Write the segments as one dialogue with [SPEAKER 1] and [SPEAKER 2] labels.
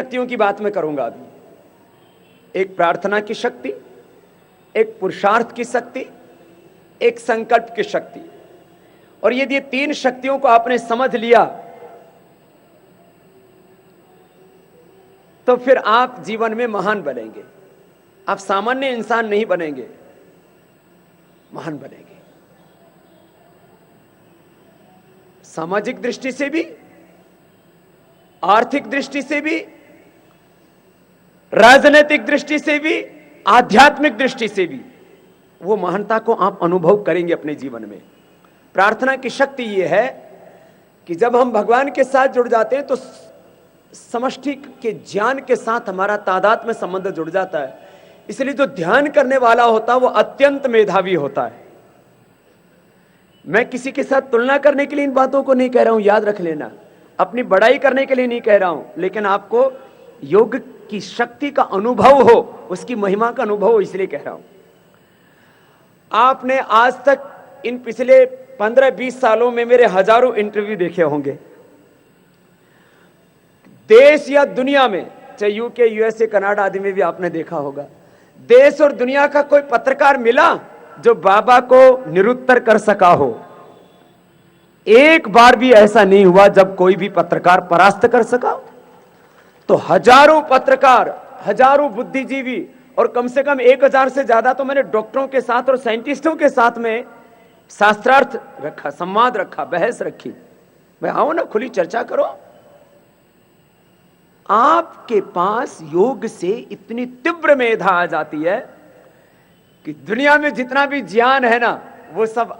[SPEAKER 1] शक्तियों की बात मैं करूंगा अभी। एक प्रार्थना की शक्ति, एक पुरुषार्थ की शक्ति, एक संकल्प की शक्ति। और यदि ये तीन शक्तियों को आपने समझ लिया तो फिर आप जीवन में महान बनेंगे। आप सामान्य इंसान नहीं बनेंगे, महान बनेंगे। सामाजिक दृष्टि से भी, आर्थिक दृष्टि से भी, राजनीतिक दृष्टि से भी, आध्यात्मिक दृष्टि से भी वो महानता को आप अनुभव करेंगे अपने जीवन में। प्रार्थना की शक्ति यह है कि जब हम भगवान के साथ जुड़ जाते हैं तो समष्टि के ज्ञान के साथ हमारा तादाद में संबंध जुड़ जाता है। इसलिए जो ध्यान करने वाला होता है वो अत्यंत मेधावी होता है। मैं किसी के साथ तुलना करने के लिए इन बातों को नहीं कह रहा हूं, याद रख लेना। अपनी बड़ाई करने के लिए नहीं कह रहा हूं, लेकिन आपको योग की शक्ति का अनुभव हो, उसकी महिमा का अनुभव हो, इसलिए कह रहा हूं। आपने आज तक इन पिछले 15-20 सालों में मेरे हजारों इंटरव्यू देखे होंगे। देश या दुनिया में, चाहे यूके, यूएसए, कनाडा आदि में भी आपने देखा होगा, देश और दुनिया का कोई पत्रकार मिला जो बाबा को निरुत्तर कर सका हो? एक बार भी ऐसा नहीं हुआ जब कोई भी पत्रकार परास्त कर सका। तो हजारों पत्रकार, हजारों बुद्धिजीवी और कम से कम 1000 से ज्यादा तो मैंने डॉक्टरों के साथ और साइंटिस्टों के साथ में शास्त्रार्थ रखा, संवाद रखा, बहस रखी। मैं आओ ना, खुली चर्चा करो। आपके पास योग से इतनी तीव्र मेधा आ जाती है कि दुनिया में जितना भी ज्ञान है ना, वो सब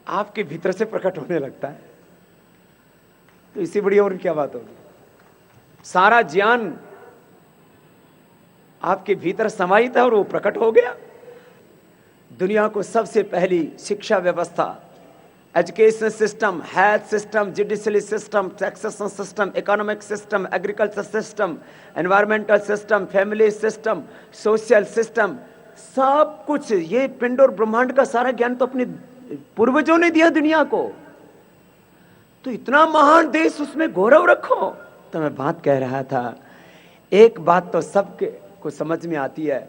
[SPEAKER 1] आपके भीतर से प्रकट होने लगता है। तो इससे बड़ी और क्या बात होगी? सारा ज्ञान आपके भीतर समाहित है और वो प्रकट हो गया। दुनिया को सबसे पहली शिक्षा व्यवस्था, education system, health system, judiciary system, taxation system, economic system, agriculture system, environmental system, family system, social system, सब कुछ ये पिंड और ब्रह्मांड का सारा ज्ञान तो अपने पूर्वजों ने दिया दुनिया को। तो इतना महान देश, उसमें गौरव रखो। तो मैं बात कह रहा था, एक बात तो सबके को समझ में आती है,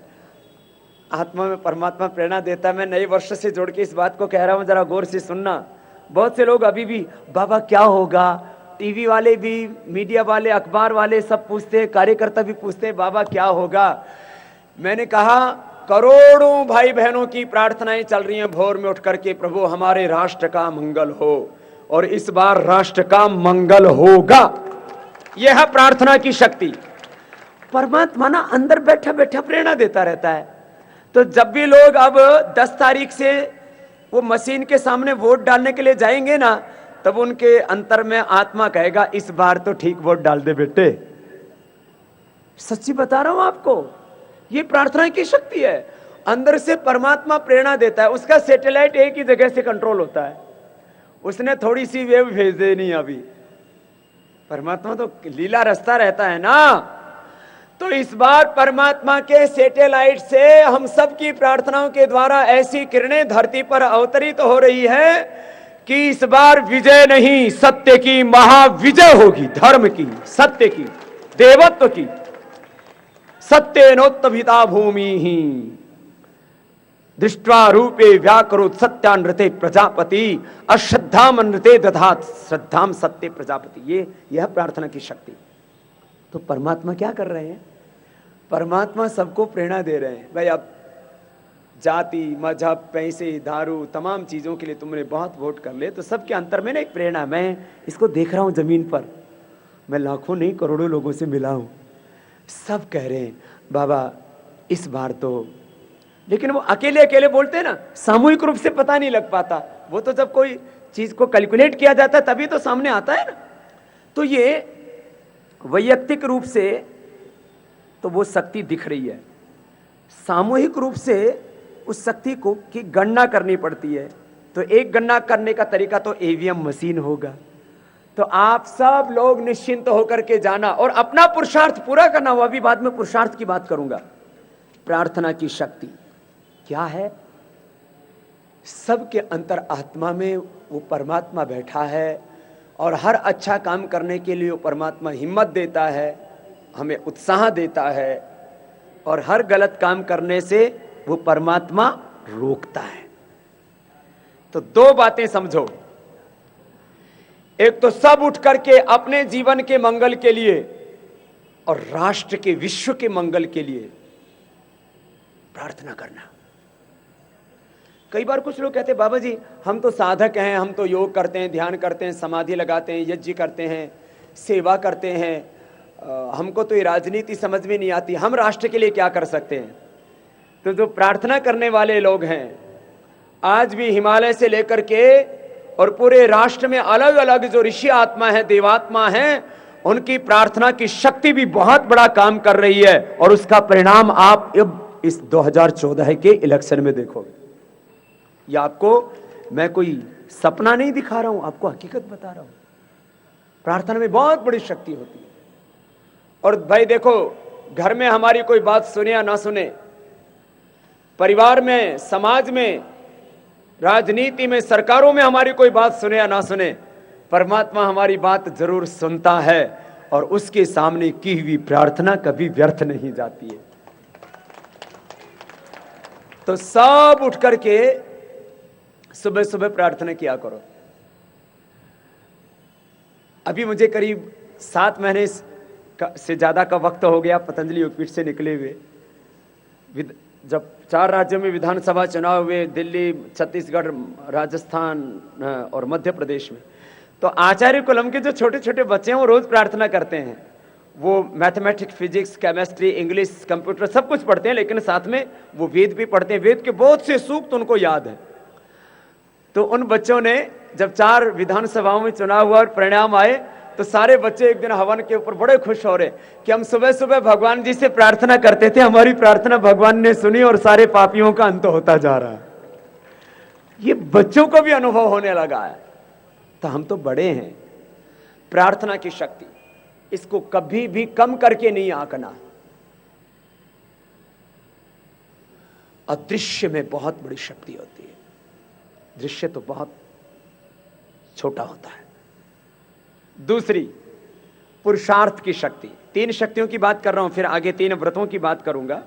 [SPEAKER 1] आत्मा में परमात्मा प्रेरणा देता है। मैं नए वर्ष से जोड़ के इस बात को कह रहा हूं, जरा गौर से सुनना। बहुत से लोग अभी भी बाबा क्या होगा, टीवी वाले भी, मीडिया वाले, अखबार वाले सब पूछते हैं, कार्यकर्ता भी पूछते हैं बाबा क्या होगा। मैंने कहा करोड़ों भाई बहनों की प्रार्थनाएं चल रही हैं भोर में उठ करके, प्रभु हमारे राष्ट्र का मंगल हो, और इस बार राष्ट्र का मंगल होगा। यह है प्रार्थना की शक्ति। परमात्मा ना अंदर बैठा बैठा प्रेरणा देता रहता है। तो जब भी लोग अब 10 तारीख से वो मशीन के सामने वोट डालने के लिए जाएंगे ना, तब उनके अंतर में आत्मा कहेगा इस बार तो ठीक वोट डाल दे बेटे। सच्ची बता रहा हूं आपको, ये प्रार्थना की शक्ति है। अंदर से परमात्मा प्रेरणा देता है। उसका सैटेलाइट एक ही जगह से कंट्रोल होता है, उसने थोड़ी सी वेव भेज देनी। अभी परमात्मा तो लीला रचता रहता है ना। तो इस बार परमात्मा के सैटेलाइट से हम सब की प्रार्थनाओं के द्वारा ऐसी किरणें धरती पर अवतरित हो रही है कि इस बार विजय नहीं, सत्य की महाविजय होगी। धर्म की, सत्य की, देवत्व की। सत्येनोत्तभिता भूमि ही दृष्ट्वा रूपे व्याकरोत् सत्यानृते प्रजापति अश्रद्धामनृते दधात श्रद्धाम सत्य प्रजापति। यह प्रार्थना की शक्ति। तो परमात्मा क्या कर रहे हैं? परमात्मा सबको प्रेरणा दे रहे हैं। भाई अब जाति, मजहब, पैसे, दारू, तमाम चीजों के लिए तुमने बहुत वोट कर ले, तो सबके अंतर में ना एक प्रेरणा। मैं इसको देख रहा हूं जमीन पर, मैं लाखों नहीं करोड़ों लोगों से मिला हूं, सब कह रहे हैं बाबा इस बार तो। लेकिन वो अकेले अकेले बोलते हैं ना, सामूहिक रूप से पता नहीं लग पाता। वो तो जब कोई चीज को कैलकुलेट किया जाता है तभी तो सामने आता है ना। तो ये वैयक्तिक रूप से तो वो शक्ति दिख रही है, सामूहिक रूप से उस शक्ति को की गणना करनी पड़ती है। तो एक गणना करने का तरीका तो ईवीएम मशीन होगा। तो आप सब लोग निश्चिंत होकर के जाना और अपना पुरुषार्थ पूरा करना। वो अभी बाद में पुरुषार्थ की बात करूंगा। प्रार्थना की शक्ति क्या है? सबके अंतर आत्मा में वो परमात्मा बैठा है और हर अच्छा काम करने के लिए वो परमात्मा हिम्मत देता है। हमें उत्साह देता है और हर गलत काम करने से वो परमात्मा रोकता है। तो दो बातें समझो, एक तो सब उठ करके अपने जीवन के मंगल के लिए और राष्ट्र के, विश्व के मंगल के लिए प्रार्थना करना। कई बार कुछ लोग कहते हैं बाबा जी हम तो साधक हैं, हम तो योग करते हैं, ध्यान करते हैं, समाधि लगाते हैं, यज्ञ करते हैं, सेवा करते हैं, हमको तो ये राजनीति समझ में नहीं आती, हम राष्ट्र के लिए क्या कर सकते हैं। तो जो प्रार्थना करने वाले लोग हैं आज भी हिमालय से लेकर के और पूरे राष्ट्र में अलग अलग जो ऋषि आत्मा है, देवात्मा है, उनकी प्रार्थना की शक्ति भी बहुत बड़ा काम कर रही है और उसका परिणाम आप अब इस 2014 के इलेक्शन में देखोगे। ये आपको मैं कोई सपना नहीं दिखा रहा हूं, आपको हकीकत बता रहा हूं। प्रार्थना में बहुत बड़ी शक्ति होती है। और भाई देखो, घर में हमारी कोई बात सुने या ना सुने, परिवार में, समाज में, राजनीति में, सरकारों में हमारी कोई बात सुने या ना सुने, परमात्मा हमारी बात जरूर सुनता है और उसके सामने की हुई प्रार्थना कभी व्यर्थ नहीं जाती है। तो सब उठ करके सुबह सुबह प्रार्थना किया करो। अभी मुझे करीब 7 महीने से ज्यादा का वक्त हो गया पतंजलि योगपीठ से निकले हुए। जब 4 राज्यों में विधानसभा चुनाव हुए, दिल्ली, छत्तीसगढ़, राजस्थान और मध्य प्रदेश में, तो आचार्य कुलम के जो छोटे छोटे बच्चे हैं वो रोज प्रार्थना करते हैं। वो mathematics, physics, chemistry, English, computer सब कुछ पढ़ते हैं, लेकिन साथ में वो वेद भी पढ़ते हैं। वेद के बहुत से सूक्त उनको याद है। तो उन बच्चों ने जब 4 विधानसभाओं में चुनाव हुआ और परिणाम आए, तो सारे बच्चे एक दिन हवन के ऊपर बड़े खुश हो रहे कि हम सुबह सुबह भगवान जी से प्रार्थना करते थे, हमारी प्रार्थना भगवान ने सुनी और सारे पापियों का अंत होता जा रहा है। ये बच्चों को भी अनुभव होने लगा है। तो हम तो बड़े हैं। प्रार्थना की शक्ति, इसको कभी भी कम करके नहीं आंकना। अदृश्य में बहुत बड़ी शक्ति होती है, दृश्य तो बहुत छोटा होता है। दूसरी, पुरुषार्थ की शक्ति। 3 शक्तियों की बात कर रहा हूं, फिर आगे 3 व्रतों की बात करूंगा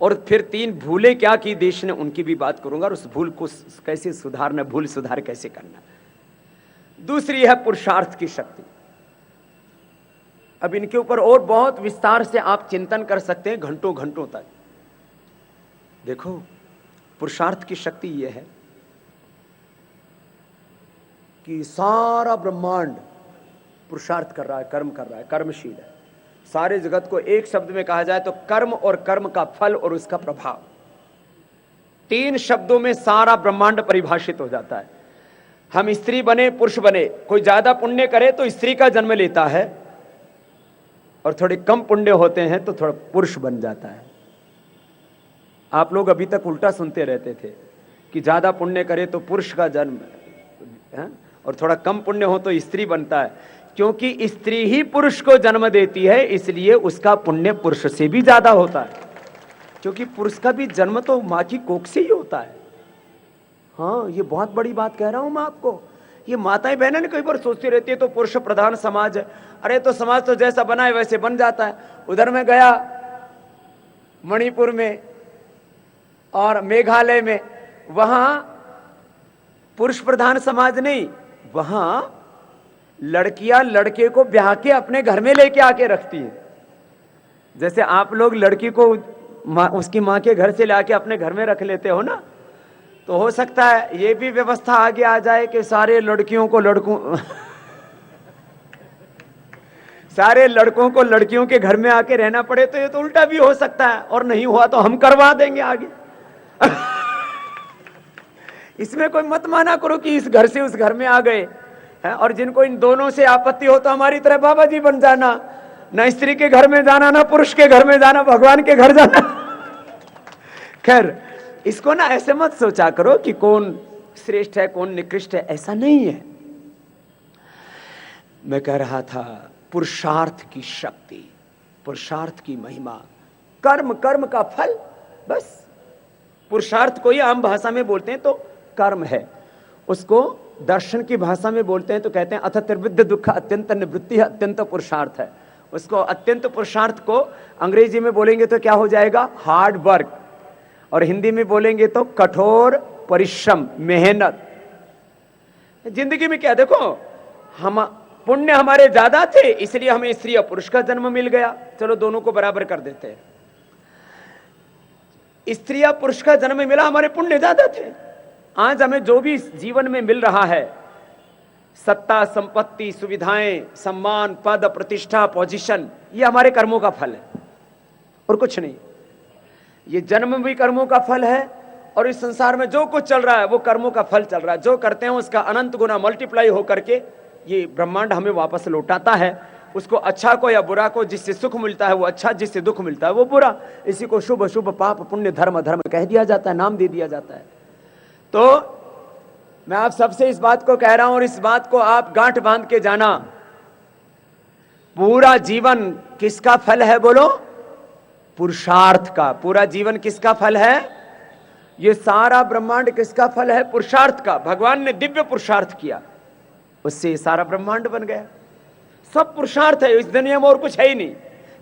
[SPEAKER 1] और फिर 3 भूलें क्या की देश ने उनकी भी बात करूंगा और उस भूल को कैसे सुधारना, भूल सुधार कैसे करना। दूसरी है पुरुषार्थ की शक्ति। अब इनके ऊपर और बहुत विस्तार से आप चिंतन कर सकते हैं घंटों घंटों तक। देखो, पुरुषार्थ की शक्ति यह है कि सारा ब्रह्मांड पुरुषार्थ कर रहा है, कर्म कर रहा है, कर्मशील है। सारे जगत को एक शब्द में कहा जाए तो कर्म और कर्म का फल और उसका प्रभाव, 3 शब्दों में सारा ब्रह्मांड परिभाषित हो जाता है। हम स्त्री बने, पुरुष बने, कोई ज्यादा पुण्य करे तो स्त्री का जन्म लेता है और थोड़े कम पुण्य होते हैं तो थोड़ा पुरुष बन जाता है। आप लोग अभी तक उल्टा सुनते रहते थे कि ज्यादा पुण्य करे तो पुरुष का जन्म है और थोड़ा कम पुण्य हो तो स्त्री बनता है। क्योंकि स्त्री ही पुरुष को जन्म देती है, इसलिए उसका पुण्य पुरुष से भी ज्यादा होता है। क्योंकि पुरुष का भी जन्म तो माँ की कोख से ही होता है। हाँ, ये बहुत बड़ी बात कह रहा हूं मैं आपको। ये माताएं बहनें कई बार सोचती रहती है तो पुरुष प्रधान समाज है। अरे तो समाज तो जैसा बना है वैसे बन जाता है। उधर मैं गया मणिपुर में और मेघालय में, वहां पुरुष प्रधान समाज नहीं, वहां लड़कियां लड़के को ब्याह के अपने घर में लेके आके रखती है। जैसे आप लोग लड़की को उसकी मां के घर से लाके अपने घर में रख लेते हो ना, तो हो सकता है ये भी व्यवस्था आगे आ जाए कि सारे लड़कियों को सारे लड़कों को लड़कियों के घर में आके रहना पड़े। तो ये तो उल्टा भी हो सकता है, और नहीं हुआ तो हम करवा देंगे आगे। इसमें कोई मत माना करो कि इस घर से उस घर में आ गए हैं। और जिनको इन दोनों से आपत्ति हो तो हमारी तरह बाबा जी बन जाना, ना स्त्री के घर में जाना, ना पुरुष के घर में जाना, भगवान के घर जाना। खैर, इसको ना ऐसे मत सोचा करो कि कौन श्रेष्ठ है कौन निकृष्ट है, ऐसा नहीं है। मैं कह रहा था पुरुषार्थ की शक्ति, पुरुषार्थ की महिमा, कर्म, कर्म का फल। बस पुरुषार्थ को ही आम भाषा में बोलते हैं तो कर्म है, उसको दर्शन की भाषा में बोलते हैं तो कहते हैं अथ त्रिविध दुख अत्यंत निवृत्ति है, अत्यंत पुरुषार्थ है। उसको अत्यंत पुरुषार्थ को अंग्रेजी में बोलेंगे तो क्या हो जाएगा? हार्ड वर्क, और हिंदी में बोलेंगे तो कठोर परिश्रम, मेहनत। जिंदगी में क्या, देखो हम पुण्य हमारे ज्यादा थे इसलिए हमें स्त्री और पुरुष का जन्म मिल गया, चलो दोनों को बराबर कर देते हैं। स्त्री या पुरुष का जन्म मिला, हमारे पुण्य ज्यादा थे। आज हमें जो भी जीवन में मिल रहा है, सत्ता, संपत्ति, सुविधाएं, सम्मान, पद, प्रतिष्ठा, पोजीशन, ये हमारे कर्मों का फल है और कुछ नहीं। ये जन्म भी कर्मों का फल है, और इस संसार में जो कुछ चल रहा है वो कर्मों का फल चल रहा है। जो करते हैं उसका अनंत गुना मल्टीप्लाई होकर के ये ब्रह्मांड हमें वापस लौटाता है। उसको अच्छा को या बुरा को, जिससे सुख मिलता है वो अच्छा, जिससे दुख मिलता है वो बुरा। इसी को शुभ अशुभ, पाप पुण्य, धर्म अधर्म कह दिया जाता है, नाम दे दिया जाता है। तो मैं आप सबसे इस बात को कह रहा हूं, और इस बात को आप गांठ बांध के जाना, पूरा जीवन किसका फल है? बोलो, पुरुषार्थ का। पूरा जीवन किसका फल है? ये सारा ब्रह्मांड किसका फल है? पुरुषार्थ का। भगवान ने दिव्य पुरुषार्थ किया, उससे सारा ब्रह्मांड बन गया। सब पुरुषार्थ है, इस दुनिया में और कुछ है ही नहीं।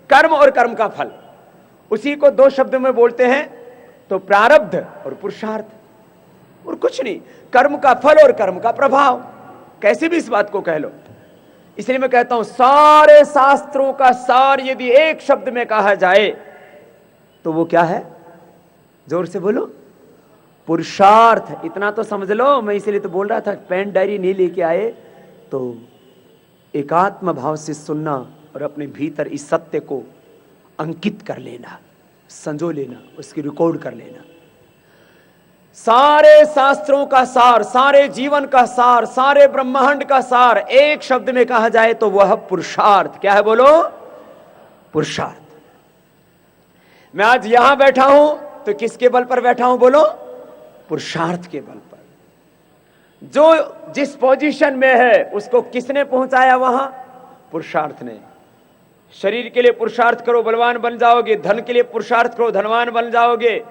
[SPEAKER 1] कर्म और कर्म का फल, उसी को दो शब्दों में बोलते हैं तो प्रारब्ध और पुरुषार्थ, और कुछ नहीं। कर्म का फल और कर्म का प्रभाव, कैसे भी इस बात को कह लो। इसलिए मैं कहता हूं, सारे शास्त्रों का सार यदि एक शब्द में कहा जाए तो वो क्या है? जोर से बोलो, पुरुषार्थ। इतना तो समझ लो। मैं इसलिए तो बोल रहा था, पेन डायरी नहीं लेके आए तो एकात्म भाव से सुनना और अपने भीतर इस सत्य को अंकित कर लेना, संजो लेना, उसकी रिकॉर्ड कर लेना। सारे शास्त्रों का सार, सारे जीवन का सार, सारे ब्रह्मांड का सार एक शब्द में कहा जाए तो वह पुरुषार्थ। क्या है? बोलो, पुरुषार्थ। मैं आज यहां बैठा हूं तो किसके बल पर बैठा हूं? बोलो, पुरुषार्थ के बल पर। जो जिस पोजीशन में है उसको किसने पहुंचाया वहां? पुरुषार्थ ने। शरीर के लिए पुरुषार्थ करो, बलवान बन जाओगे। धन के लिए पुरुषार्थ करो, धनवान बन जाओगे।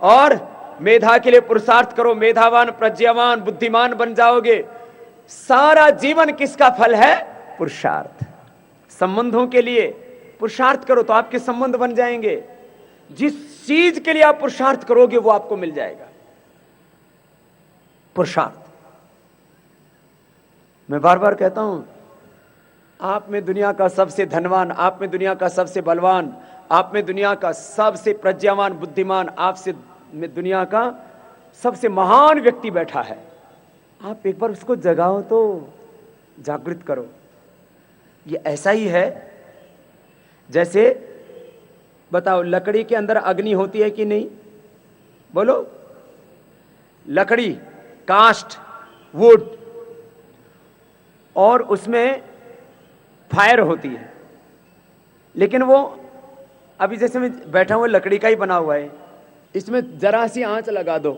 [SPEAKER 1] और मेधा के लिए पुरुषार्थ करो, मेधावान, प्रज्ञावान, बुद्धिमान बन जाओगे। सारा जीवन किसका फल है? पुरुषार्थ। संबंधों के लिए पुरुषार्थ करो तो आपके संबंध बन जाएंगे। जिस चीज के लिए आप पुरुषार्थ करोगे वो आपको मिल जाएगा। पुरुषार्थ। मैं बार बार कहता हूं, आप में दुनिया का सबसे धनवान, आप में दुनिया का सबसे बलवान, आप में दुनिया का सबसे प्रज्ञावान, बुद्धिमान, आपसे में दुनिया का सबसे महान व्यक्ति बैठा है। आप एक बार उसको जगाओ तो, जागृत करो। ये ऐसा ही है जैसे, बताओ, लकड़ी के अंदर अग्नि होती है कि नहीं? बोलो, लकड़ी, कास्ट, वुड, और उसमें फायर होती है। लेकिन वो अभी जैसे मैं बैठा हुआ लकड़ी का ही बना हुआ है, इसमें जरा सी आंच लगा दो,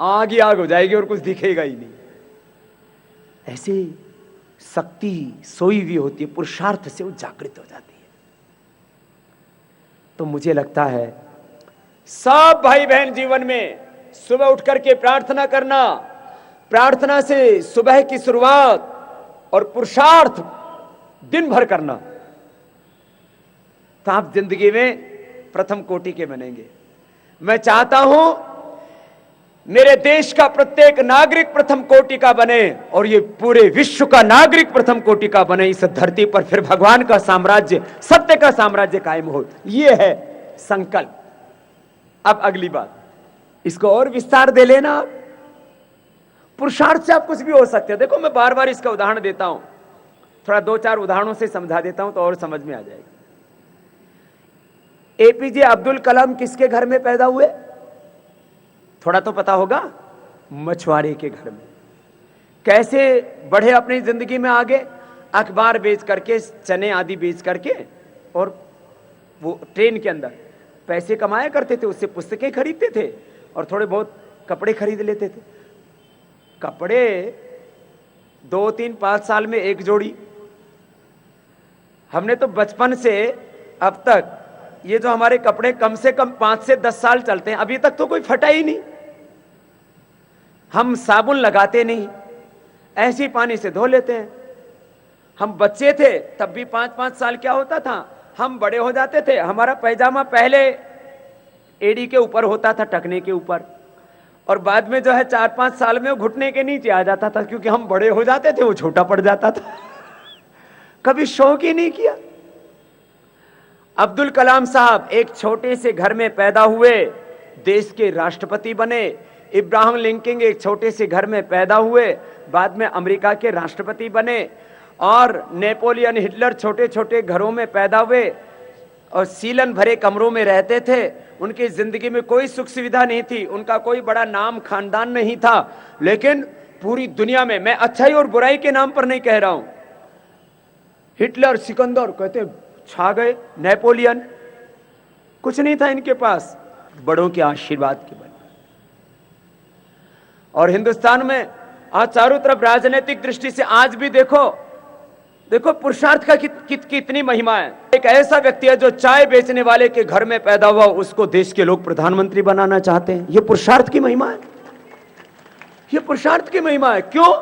[SPEAKER 1] आग ही आग हो जाएगी और कुछ दिखेगा ही नहीं। ऐसे शक्ति सोई हुई होती है, पुरुषार्थ से वो जागृत हो जाती है। तो मुझे लगता है सब भाई बहन जीवन में सुबह उठ करके प्रार्थना करना, प्रार्थना से सुबह की शुरुआत, और पुरुषार्थ दिन भर करना, तो आप जिंदगी में प्रथम कोटि के बनेंगे। मैं चाहता हूं मेरे देश का प्रत्येक नागरिक प्रथम कोटि का बने, और ये पूरे विश्व का नागरिक प्रथम कोटि का बने। इस धरती पर फिर भगवान का साम्राज्य, सत्य का साम्राज्य कायम हो। ये है संकल्प। अब अगली बात, इसको और विस्तार दे लेना। आप पुरुषार्थ से आप कुछ भी हो सकते हैं। देखो, मैं बार बार इसका उदाहरण देता हूं, थोड़ा दो चार उदाहरणों से समझा देता हूं तो और समझ में आ जाएगा। एपीजे अब्दुल कलाम किसके घर में पैदा हुए? थोड़ा तो पता होगा, मछुआरे के घर में। कैसे बढ़े अपनी जिंदगी में आगे? अखबार बेच करके, चने आदि बेच करके, और वो ट्रेन के अंदर पैसे कमाया करते थे, उससे पुस्तकें खरीदते थे और थोड़े बहुत कपड़े खरीद लेते थे। कपड़े 2, 3, 5 साल में एक जोड़ी। हमने तो बचपन से अब तक ये जो हमारे कपड़े कम से कम 5 से 10 साल चलते हैं, अभी तक तो कोई फटा ही नहीं। हम साबुन लगाते नहीं, ऐसे ही पानी से धो लेते हैं। हम बच्चे थे तब भी 5-5 साल क्या होता था, हम बड़े हो जाते थे, हमारा पैजामा पहले एड़ी के ऊपर होता था, टखने के ऊपर, और बाद में जो है 4-5 साल में वो घुटने के नीचे आ जाता था, क्योंकि हम बड़े हो जाते थे, वो छोटा पड़ जाता था। कभी शौक ही नहीं किया। अब्दुल कलाम साहब एक छोटे से घर में पैदा हुए, देश के राष्ट्रपति बने। इब्राहिम लिंकन एक छोटे से घर में पैदा हुए, बाद में अमेरिका के राष्ट्रपति बने। और नेपोलियन हिटलर छोटे छोटे घरों में पैदा हुए और सीलन भरे कमरों में रहते थे। उनकी जिंदगी में कोई सुख सुविधा नहीं थी, उनका कोई बड़ा नाम खानदान नहीं था, लेकिन पूरी दुनिया में, मैं अच्छाई और बुराई के नाम पर नहीं कह रहा हूं, हिटलर, सिकंदर कहते छा गए, नेपोलियन, कुछ नहीं था इनके पास, बड़ों के आशीर्वाद के बल। और हिंदुस्तान में आज चारों तरफ राजनीतिक दृष्टि से आज भी देखो पुरुषार्थ का कितनी महिमा है। एक ऐसा व्यक्ति है जो चाय बेचने वाले के घर में पैदा हुआ, उसको देश के लोग प्रधानमंत्री बनाना चाहते हैं। यह पुरुषार्थ की महिमा है, यह पुरुषार्थ की महिमा है। क्यों?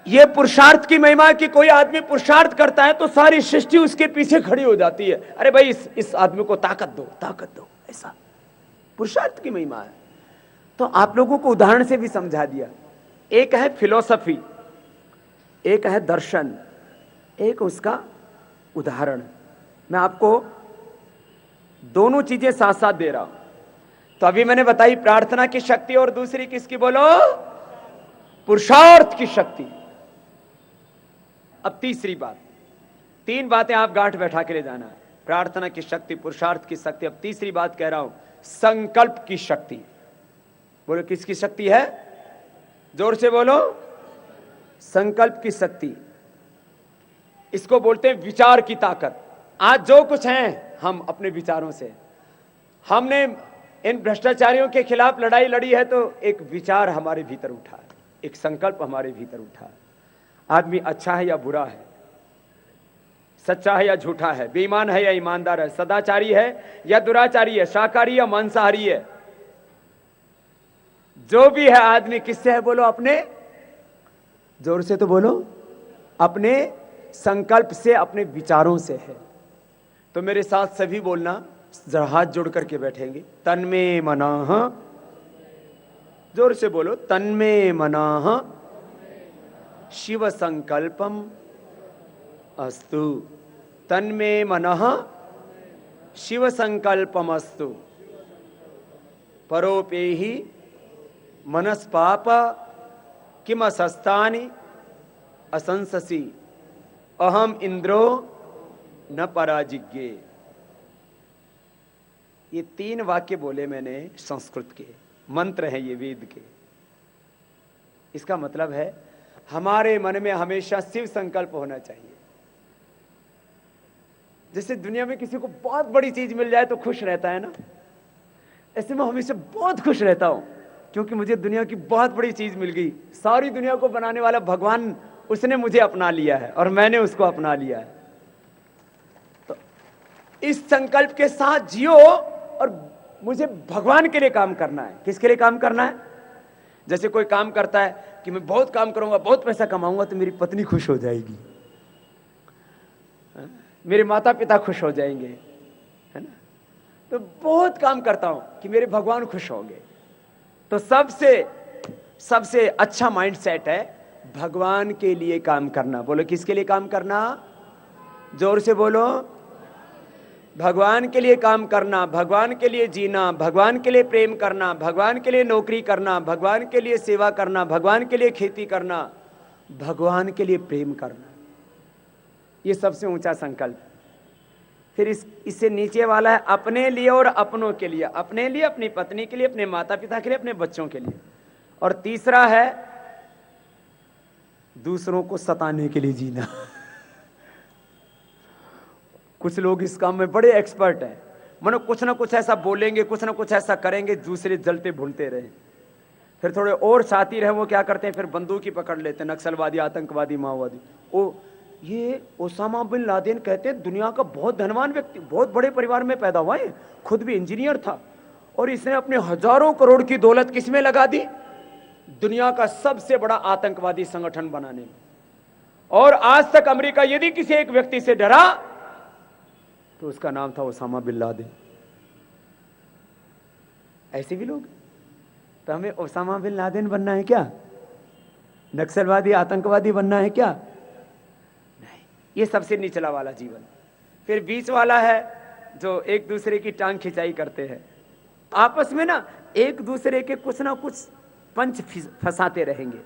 [SPEAKER 1] यह पुरुषार्थ की महिमा है कि कोई आदमी पुरुषार्थ करता है तो सारी सृष्टि उसके पीछे खड़ी हो जाती है। अरे भाई इस आदमी को ताकत दो, ऐसा पुरुषार्थ की महिमा है। तो आप लोगों को उदाहरण से भी समझा दिया। एक है फिलॉसफी, एक है दर्शन, एक उसका उदाहरण। मैं आपको दोनों चीजें साथ साथ दे रहा हूं। तो अभी मैंने बताई प्रार्थना की शक्ति, और दूसरी किसकी बोलो? पुरुषार्थ की शक्ति। अब तीसरी बात, 3 बातें आप गांठ बैठा के ले जाना है। प्रार्थना की शक्ति, पुरुषार्थ की शक्ति, अब तीसरी बात कह रहा हूं, संकल्प की शक्ति। बोलो किसकी शक्ति है? जोर से बोलो। संकल्प की शक्ति, इसको बोलते हैं विचार की ताकत। आज जो कुछ है हम अपने विचारों से, हमने इन भ्रष्टाचारियों के खिलाफ लड़ाई लड़ी है तो एक विचार हमारे भीतर उठा है, एक संकल्प हमारे भीतर उठा है। आदमी अच्छा है या बुरा है, सच्चा है या झूठा है, बेईमान है या ईमानदार है, सदाचारी है या दुराचारी है, शाकाहारी या मांसाहारी है, जो भी है आदमी किससे है? बोलो अपने, जोर से तो बोलो, अपने संकल्प से, अपने विचारों से है। तो मेरे साथ सभी बोलना, जरा हाथ जोड़ करके बैठेंगे। तन्मे मनाः, जोर से बोलो, तन्मे मनाः शिव संकल्पम अस्तु। तन्मे मनः शिव संकल्पम अस्तु। परोपेहि मनस्पाप किम असस्तानि असंससि अहम इंद्रो न पराजिज्ञे। ये 3 वाक्य बोले मैंने, संस्कृत के मंत्र हैं ये, वेद के। इसका मतलब है हमारे मन में हमेशा शिव संकल्प होना चाहिए। जैसे दुनिया में किसी को बहुत बड़ी चीज मिल जाए तो खुश रहता है ना, ऐसे मैं हमेशा बहुत खुश रहता हूं, क्योंकि मुझे दुनिया की बहुत बड़ी चीज मिल गई। सारी दुनिया को बनाने वाला भगवान, उसने मुझे अपना लिया है और मैंने उसको अपना लिया है। तो इस संकल्प के साथ जियो, और मुझे भगवान के लिए काम करना है। किसके लिए काम करना है? जैसे कोई काम करता है कि मैं बहुत काम करूंगा, बहुत पैसा कमाऊंगा तो मेरी पत्नी खुश हो जाएगी, मेरे माता पिता खुश हो जाएंगे, है ना। तो बहुत काम करता हूं कि मेरे भगवान खुश होंगे। तो सबसे अच्छा माइंडसेट है भगवान के लिए काम करना। बोलो किसके लिए काम करना? जोर से बोलो। भगवान के लिए काम करना, भगवान के लिए जीना, भगवान के लिए प्रेम करना, भगवान के लिए नौकरी करना, भगवान के लिए सेवा करना, भगवान के लिए खेती करना, भगवान के लिए प्रेम करना, ये सबसे ऊंचा संकल्प। फिर इससे नीचे वाला है अपने लिए और अपनों के लिए, अपने लिए, अपनी पत्नी के लिए, अपने माता पिता के लिए, अपने बच्चों के लिए। और तीसरा है दूसरों को सताने के लिए जीना। कुछ लोग इस काम में बड़े एक्सपर्ट हैं, मानो कुछ ना कुछ ऐसा बोलेंगे, कुछ ना कुछ ऐसा करेंगे, दूसरे जलते भूलते रहे। फिर थोड़े और साथी रहे, वो क्या करते हैं, फिर बंदूक ही पकड़ लेते हैं, नक्सलवादी, आतंकवादी, माओवादी। ये ओसामा बिन लादेन कहते हैं दुनिया का बहुत धनवान व्यक्ति, बहुत बड़े परिवार में पैदा हुआ है, खुद भी इंजीनियर था, और इसने अपने हजारों करोड़ की दौलत किसमें लगा दी? दुनिया का सबसे बड़ा आतंकवादी संगठन बनाने में। और आज तक अमेरिका यदि किसी एक व्यक्ति से डरा तो उसका नाम था ओसामा बिन लादेन। ऐसे भी लोग, तो हमें ओसामा बिन लादेन बनना है क्या? नक्सलवादी आतंकवादी बनना है क्या? नहीं, ये सबसे निचला वाला जीवन। फिर बीच वाला है जो एक दूसरे की टांग खिंचाई करते हैं, आपस में ना एक दूसरे के कुछ ना कुछ पंच फंसाते रहेंगे,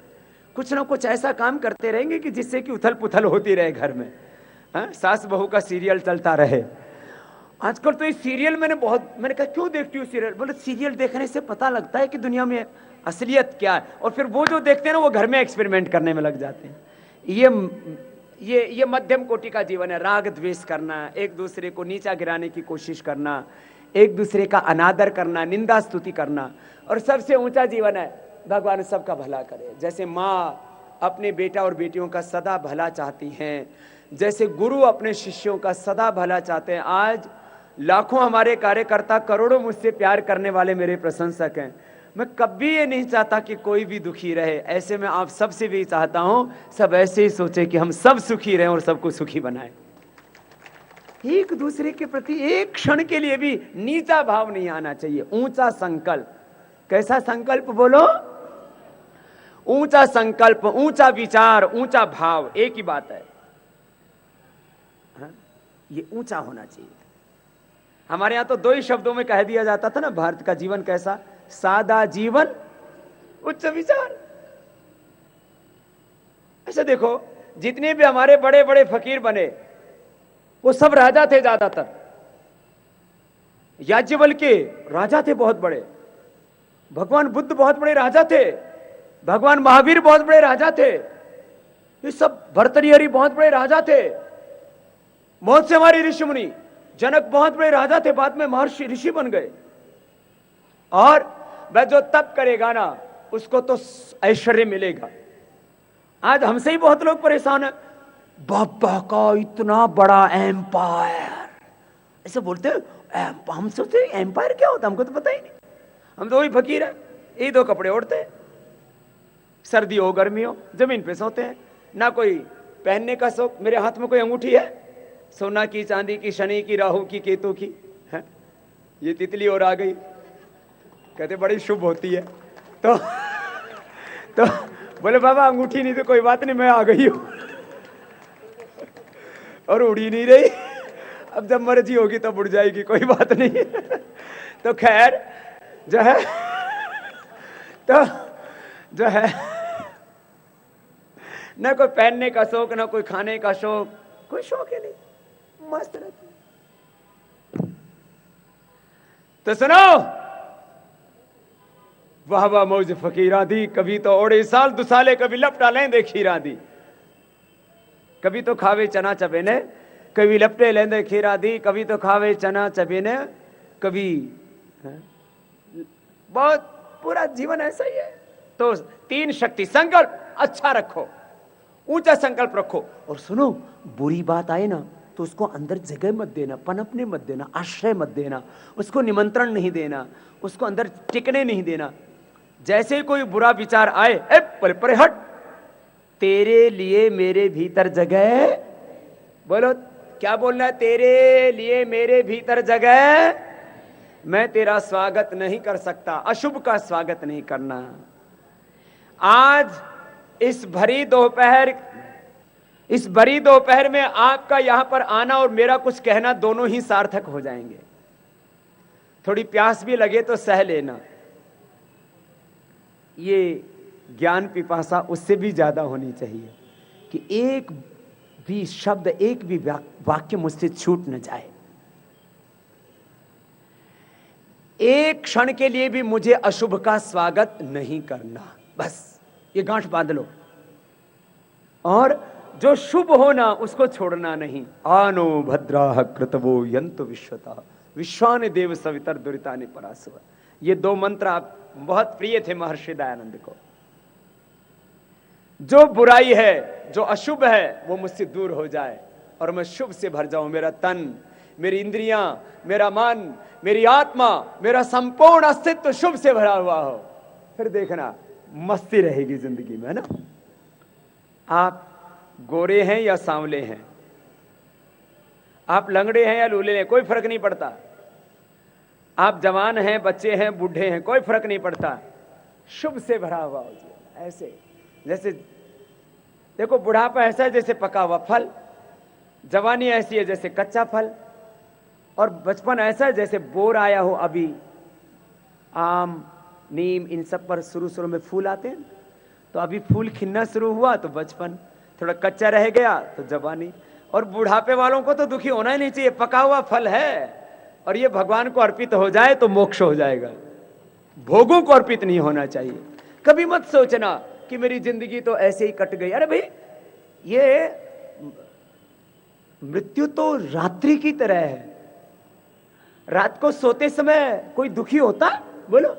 [SPEAKER 1] कुछ ना कुछ ऐसा काम करते रहेंगे कि जिससे कि उथल पुथल होती रहे घर में। सास बहू का सीरियल चलता रहे। आजकल तो इस सीरियल मैंने कहा क्यों देखती हूँ सीरियल? बोले सीरियल देखने से पता लगता है कि दुनिया में असलियत क्या है। और फिर वो जो देखते हैं ना वो घर में एक्सपेरिमेंट करने में लग जाते हैं। ये मध्यम कोटि का जीवन है। राग द्वेष करना, एक दूसरे को नीचा गिराने की कोशिश करना, एक दूसरे का अनादर करना, निंदा स्तुति करना। और सबसे ऊंचा जीवन है भगवान सबका भला करे। जैसे माँ अपने बेटा और बेटियों का सदा भला चाहती हैं, जैसे गुरु अपने शिष्यों का सदा भला चाहते हैं। आज लाखों हमारे कार्यकर्ता, करोड़ों मुझसे प्यार करने वाले मेरे प्रशंसक हैं। मैं कभी ये नहीं चाहता कि कोई भी दुखी रहे। ऐसे में आप सबसे भी चाहता हूं सब ऐसे ही सोचे कि हम सब सुखी रहें और सबको सुखी बनाएं। एक दूसरे के प्रति एक क्षण के लिए भी नीचा भाव नहीं आना चाहिए। ऊंचा संकल्प। कैसा संकल्प बोलो? ऊंचा संकल्प, ऊंचा विचार, ऊंचा भाव, एक ही बात है। ये ऊंचा होना चाहिए। हमारे यहां तो दो ही शब्दों में कह दिया जाता था ना भारत का जीवन कैसा? सादा जीवन, उच्च विचार। ऐसे देखो जितने भी हमारे बड़े बड़े फकीर बने वो सब राजा थे ज्यादातर। याज्ञवल्क्य राजा थे बहुत बड़े, भगवान बुद्ध बहुत बड़े राजा थे, भगवान महावीर बहुत बड़े राजा थे, ये सब भर्तृहरि बहुत बड़े राजा थे, बहुत से हमारे ऋषि मुनि, जनक बहुत बड़े राजा थे, बाद में महर्षि ऋषि बन गए। और वह जो तप करेगा ना उसको तो ऐश्वर्य मिलेगा। आज हमसे ही बहुत लोग परेशान है, बाबा का इतना बड़ा एम्पायर, ऐसे बोलते हैं। हम सोचते एम्पायर क्या होता, हमको तो पता ही नहीं। हम तो वही फकीर है, यही दो कपड़े ओढ़ते हैं, सर्दी हो गर्मी हो जमीन पे सोते हैं, ना कोई पहनने का शौक। मेरे हाथ में कोई अंगूठी है सोना की, चांदी की, शनि की, राहु की, केतु की है? ये तितली और आ गई, कहते बड़ी शुभ होती है। तो बोले बाबा अंगूठी नहीं तो कोई बात नहीं, मैं आ गई हूं। और उड़ी नहीं रही, अब जब मर्जी होगी तब उड़ जाएगी, कोई बात नहीं। तो खैर जो है ना कोई पहनने का शौक, ना कोई खाने का शौक, कोई शौक ही नहीं, मस्त रहते। तो सुनो, वाह वाह मौज फकीरा दी, कभी तो ओढ़े साल दुसाले, कभी लपटा लेंदे खीरा दी। कभी तो खावे चना चबेने, कभी लपटे लेंदे खीरा दी, कभी तो खावे चना चबेने, कभी बहुत पूरा जीवन ऐसा ही है। तो तीन शक्ति संकल्प अच्छा रखो, ऊंचा संकल्प रखो। और सुनो, बुरी बात आए ना तो उसको अंदर जगह मत देना, पनपने मत देना, आश्रय मत देना, उसको निमंत्रण नहीं देना, उसको अंदर टिकने नहीं देना। जैसे ही कोई बुरा विचार आए, परे हट, तेरे लिए मेरे भीतर जगह, बोलो क्या बोलना है? तेरे लिए मेरे भीतर जगह, मैं तेरा स्वागत नहीं कर सकता, अशुभ का स्वागत नहीं करना। आज इस भरी दोपहर में आपका यहां पर आना और मेरा कुछ कहना दोनों ही सार्थक हो जाएंगे। थोड़ी प्यास भी लगे तो सह लेना, ये ज्ञान पिपासा उससे भी ज्यादा होनी चाहिए कि एक भी शब्द, एक भी वाक्य मुझसे छूट न जाए। एक क्षण के लिए भी मुझे अशुभ का स्वागत नहीं करना, बस ये गांठ बांध लो। और जो शुभ हो ना उसको छोड़ना नहीं। आनो भद्राः कृतवो यन्तु विश्वतः विश्वानि देव सवितर दुरितानि परासव। ये दो मंत्र आप बहुत प्रिय थे महर्षि दयानंद को। जो बुराई है, जो अशुभ है, वो मुझसे दूर हो जाए और मैं शुभ से भर जाऊं। मेरा तन, मेरी इंद्रियां, मेरा मन, मेरी आत्मा, मेरा संपूर्ण अस्तित्व शुभ से भरा हुआ हो, फिर देखना मस्ती रहेगी जिंदगी में, है ना। आप गोरे हैं या सांवले हैं, आप लंगड़े हैं या लूले हैं, कोई फर्क नहीं पड़ता। आप जवान हैं, बच्चे हैं, बूढ़े हैं, कोई फर्क नहीं पड़ता। शुभ से भरा हुआ हो जीवन। ऐसे जैसे देखो, बुढ़ापा ऐसा है जैसे पका हुआ फल, जवानी ऐसी है जैसे कच्चा फल, और बचपन ऐसा है जैसे बोर आया हो अभी। आम, नीम, इन सब पर शुरू शुरू में फूल आते हैं, तो अभी फूल खिलना शुरू हुआ तो बचपन, थोड़ा कच्चा रह गया तो जवानी। और बुढ़ापे वालों को तो दुखी होना ही नहीं चाहिए, पका हुआ फल है, और ये भगवान को अर्पित हो जाए तो मोक्ष हो जाएगा। भोगों को अर्पित नहीं होना चाहिए। कभी मत सोचना कि मेरी जिंदगी तो ऐसे ही कट गई। अरे भाई, ये मृत्यु तो रात्रि की तरह है। रात को सोते समय कोई दुखी होता, बोलो?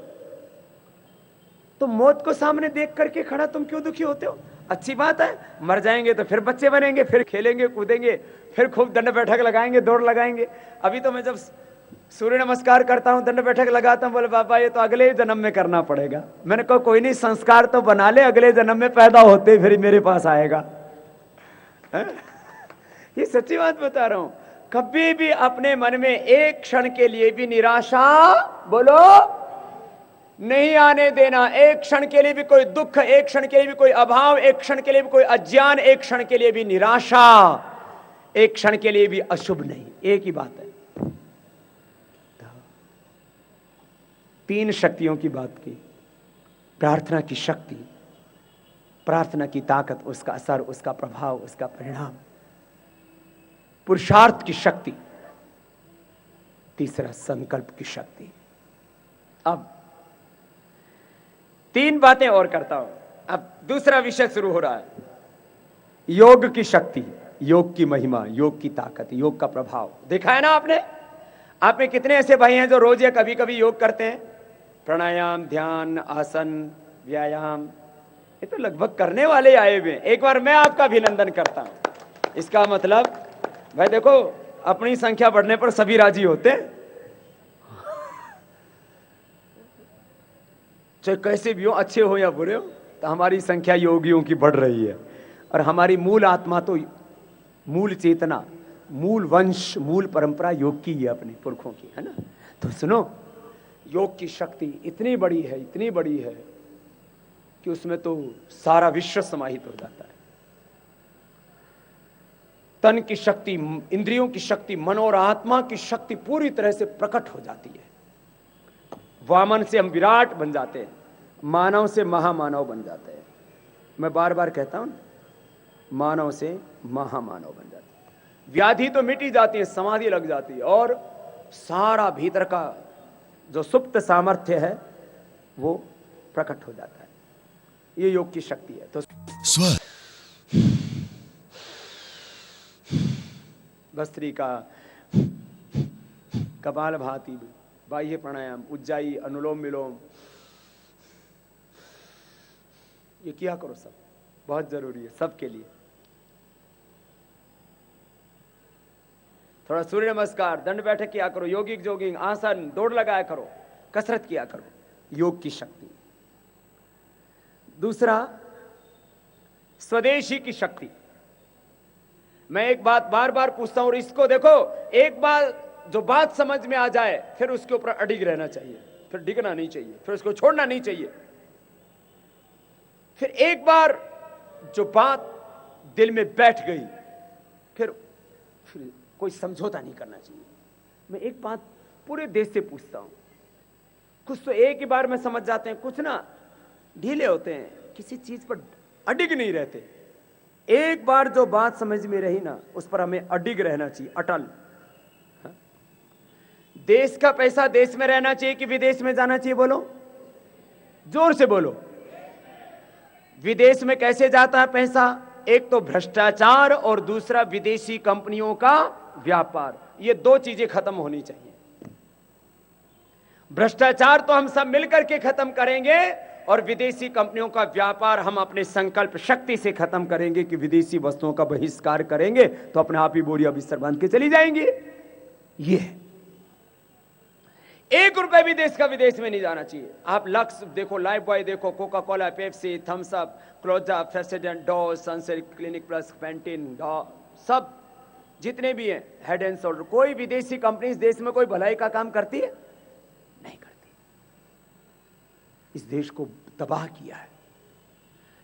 [SPEAKER 1] तो मौत को सामने देख करके खड़ा तुम क्यों दुखी होते हो? अच्छी बात है, मर जाएंगे तो फिर बच्चे बनेंगे, फिर खेलेंगे कूदेंगे, फिर खूब दंड बैठक लगाएंगे, दौड़ लगाएंगे। अभी तो मैं जब सूर्य नमस्कार करता हूं, दंड बैठक लगाता हूं, बोले बाबा ये तो अगले जन्म में करना पड़ेगा। मैंने कहा कोई नहीं, संस्कार तो बना ले, अगले जन्म में पैदा होते फिर मेरे पास आएगा। ये सच्ची बात बता रहा हूं। कभी भी अपने मन में एक क्षण के लिए भी निराशा, बोलो, नहीं आने देना। एक क्षण के लिए भी कोई दुख, एक क्षण के लिए भी कोई अभाव, एक क्षण के लिए भी कोई अज्ञान, एक क्षण के लिए भी निराशा, एक क्षण के लिए भी अशुभ नहीं। एक ही बात है। तीन शक्तियों की बात की। प्रार्थना की शक्ति, प्रार्थना की ताकत, उसका असर, उसका प्रभाव, उसका परिणाम। पुरुषार्थ की शक्ति, तीसरा संकल्प की शक्ति। अब तीन बातें और करता हूं। अब दूसरा विषय शुरू हो रहा है। योग की शक्ति, योग की महिमा, योग की ताकत, योग का प्रभाव। देखा है ना आपने? आप में कितने ऐसे भाई हैं जो रोज या कभी कभी योग करते हैं? प्राणायाम, ध्यान, आसन, व्यायाम, ये तो लगभग करने वाले आए हुए हैं। एक बार मैं आपका अभिनंदन करता हूं। इसका मतलब भाई देखो, अपनी संख्या बढ़ने पर सभी राजी होते हैं, चाहे कैसे भी हो, अच्छे हो या बुरे हो, तो हमारी संख्या योगियों की बढ़ रही है। और हमारी मूल आत्मा तो, मूल चेतना, मूल वंश, मूल परंपरा योग की है, अपने पुरखों की, है ना? तो सुनो, योग की शक्ति इतनी बड़ी है, इतनी बड़ी है कि उसमें तो सारा विश्व समाहित हो जाता है। तन की शक्ति, इंद्रियों की शक्ति, मन और आत्मा की शक्ति पूरी तरह से प्रकट हो जाती है। वामन से हम विराट बन जाते हैं, मानव से महामानव बन जाते हैं। मैं बार बार कहता हूं, मानव से महामानव बन जाते हैं। व्याधि तो मिटी जाती है, समाधि लग जाती है, और सारा भीतर का जो सुप्त सामर्थ्य है वो प्रकट हो जाता है। ये योग की शक्ति है। तो भस्त्रिका, कपालभाति, बाह्य प्राणायाम, उज्जाई, अनुलोम विलोम, ये किया करो। सब बहुत जरूरी है, सबके लिए। थोड़ा सूर्य नमस्कार, दंड बैठक किया करो, योगिक जोगिंग, आसन, दौड़ लगाया करो, कसरत किया करो। योग की शक्ति। दूसरा, स्वदेशी की शक्ति। मैं एक बात बार बार पूछता हूं, और इसको देखो, एक बार जो बात समझ में आ जाए फिर उसके ऊपर अडिग रहना चाहिए, फिर डिगना नहीं चाहिए, फिर उसको छोड़ना नहीं चाहिए। फिर एक बार जो बात दिल में बैठ गई, फिर कोई समझौता नहीं करना चाहिए। मैं एक बात पूरे देश से पूछता हूं, कुछ तो एक ही बार में समझ जाते हैं, कुछ ना ढीले होते हैं, किसी चीज पर अडिग नहीं रहते। एक बार जो बात समझ में रही ना, उस पर हमें अडिग रहना चाहिए, अटल। हाँ? देश का पैसा देश में रहना चाहिए कि विदेश में जाना चाहिए? बोलो, जोर से बोलो। विदेश में कैसे जाता है पैसा? एक तो भ्रष्टाचार और दूसरा विदेशी कंपनियों का व्यापार। ये दो चीजें खत्म होनी चाहिए। भ्रष्टाचार तो हम सब मिलकर के खत्म करेंगे, और विदेशी कंपनियों का व्यापार हम अपने संकल्प शक्ति से खत्म करेंगे कि विदेशी वस्तुओं का बहिष्कार करेंगे, तो अपने आप ही बोरिया बिस्तर बांध के चली जाएंगी। ये 1 रुपए भी देश का विदेश में नहीं जाना चाहिए। आप लक्स देखो, लाइफ बॉय देखो, Coca Cola, Pepsi, Thums Up, Closeup, President, Dodge, Sunsilk, Clinic Plus, Pantene, सब जितने भी हैं, हेड एंड शोल्डर, कोई विदेशी कंपनी इस देश में कोई भलाई का काम करती है? नहीं करती। इस देश को तबाह किया है।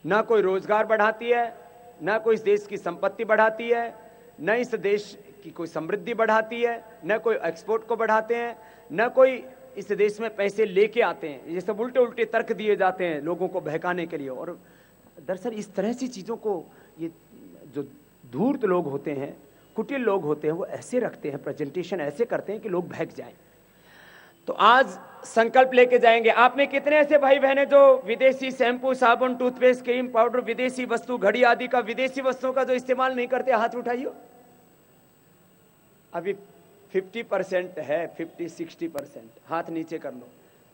[SPEAKER 1] ना कोई रोजगार बढ़ाती है, ना कोई इस देश की संपत्ति बढ़ाती है, न इस देश की कोई समृद्धि बढ़ाती है, न कोई एक्सपोर्ट को बढ़ाते हैं, न कोई इस देश में पैसे लेके आते हैं। ये सब उल्टे उल्टे तर्क दिए जाते हैं लोगों को बहकाने के लिए। और दरअसल इस तरह सी चीज़ों को ये जो धूर्त लोग होते हैं, कुटिल लोग होते हैं, वो ऐसे रखते हैं, प्रेजेंटेशन ऐसे करते हैं कि लोग बहक जाएं। तो आज संकल्प लेके जाएंगे। आप में कितने ऐसे भाई बहन जो विदेशी शैम्पू, साबुन, टूथपेस्ट, क्रीम, पाउडर, विदेशी वस्तु, घड़ी आदि का, विदेशी वस्तुओं का जो इस्तेमाल नहीं करते? हाथ उठाइए। अभी 50% है, 50-60%। हाथ नीचे कर लो।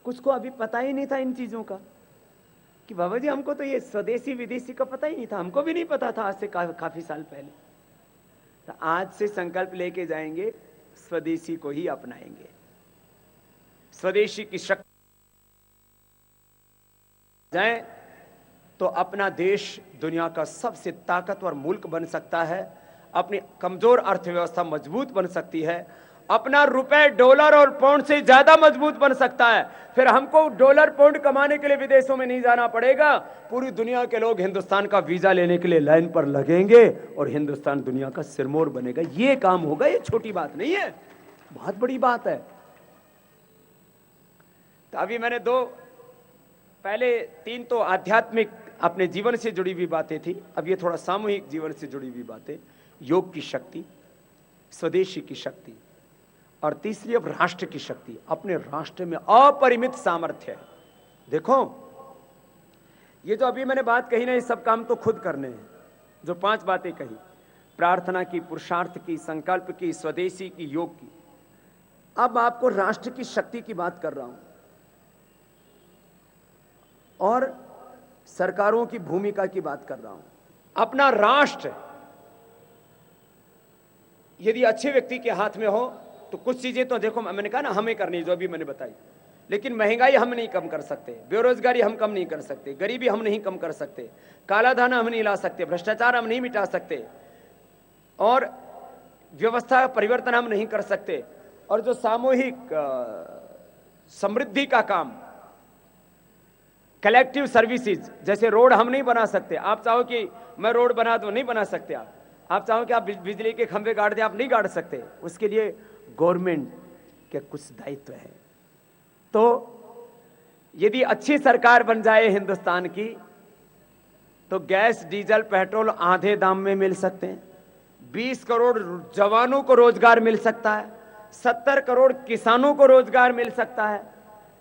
[SPEAKER 1] कुछ को अभी पता ही नहीं था इन चीजों का कि बाबा जी हमको तो ये स्वदेशी विदेशी का पता ही नहीं था। हमको भी नहीं पता था आज से काफी साल पहले। तो आज से संकल्प लेके जाएंगे, स्वदेशी को ही अपनाएंगे। स्वदेशी की शक्ति जाए तो अपना देश दुनिया का सबसे ताकतवर मुल्क बन सकता है, अपनी कमजोर अर्थव्यवस्था मजबूत बन सकती है, अपना रुपए, डॉलर और पाउंड से ज्यादा मजबूत बन सकता है। फिर हमको डॉलर पाउंड कमाने के लिए विदेशों में नहीं जाना पड़ेगा। पूरी दुनिया के लोग हिंदुस्तान का वीजा लेने के लिए लाइन पर लगेंगे और हिंदुस्तान दुनिया का सिरमौर बनेगा। ये काम होगा। ये छोटी बात नहीं है, बहुत बड़ी बात है। तो अभी मैंने पहले 3 तो आध्यात्मिक अपने जीवन से जुड़ी हुई बातें थी। अब ये थोड़ा सामूहिक जीवन से जुड़ी हुई बातें, योग की शक्ति, स्वदेशी की शक्ति, और तीसरी अब राष्ट्र की शक्ति। अपने राष्ट्र में अपरिमित सामर्थ्य है। देखो ये जो अभी मैंने बात कही ना, ये सब काम तो खुद करने हैं। जो 5 बातें कही, प्रार्थना की, पुरुषार्थ की, संकल्प की, स्वदेशी की, योग की। अब आपको राष्ट्र की शक्ति की बात कर रहा हूं और सरकारों की भूमिका की बात कर रहा हूं। अपना राष्ट्र यदि अच्छे व्यक्ति के हाथ में हो तो कुछ चीजें तो देखो, मैंने कहा ना हमें करनी, जो अभी मैंने बताई। लेकिन महंगाई हम नहीं कम कर सकते, बेरोजगारी हम कम नहीं कर सकते, गरीबी हम नहीं कम कर सकते, काला धन हम नहीं ला सकते, भ्रष्टाचार हम नहीं मिटा सकते, और व्यवस्था परिवर्तन हम नहीं कर सकते। और जो सामूहिक समृद्धि का काम, कलेक्टिव सर्विसेज, जैसे रोड हम नहीं बना सकते। आप चाहो कि मैं रोड बना दूं, नहीं बना सकते। आप चाहो कि आप बिजली के खंभे गाड़ दें, आप नहीं गाड़ सकते। उसके लिए गवर्नमेंट के कुछ दायित्व है। तो यदि अच्छी सरकार बन जाए हिंदुस्तान की, तो गैस, डीजल, पेट्रोल आधे दाम में मिल सकते हैं, 20 करोड़ जवानों को रोजगार मिल सकता है, 70 करोड़ किसानों को रोजगार मिल सकता है।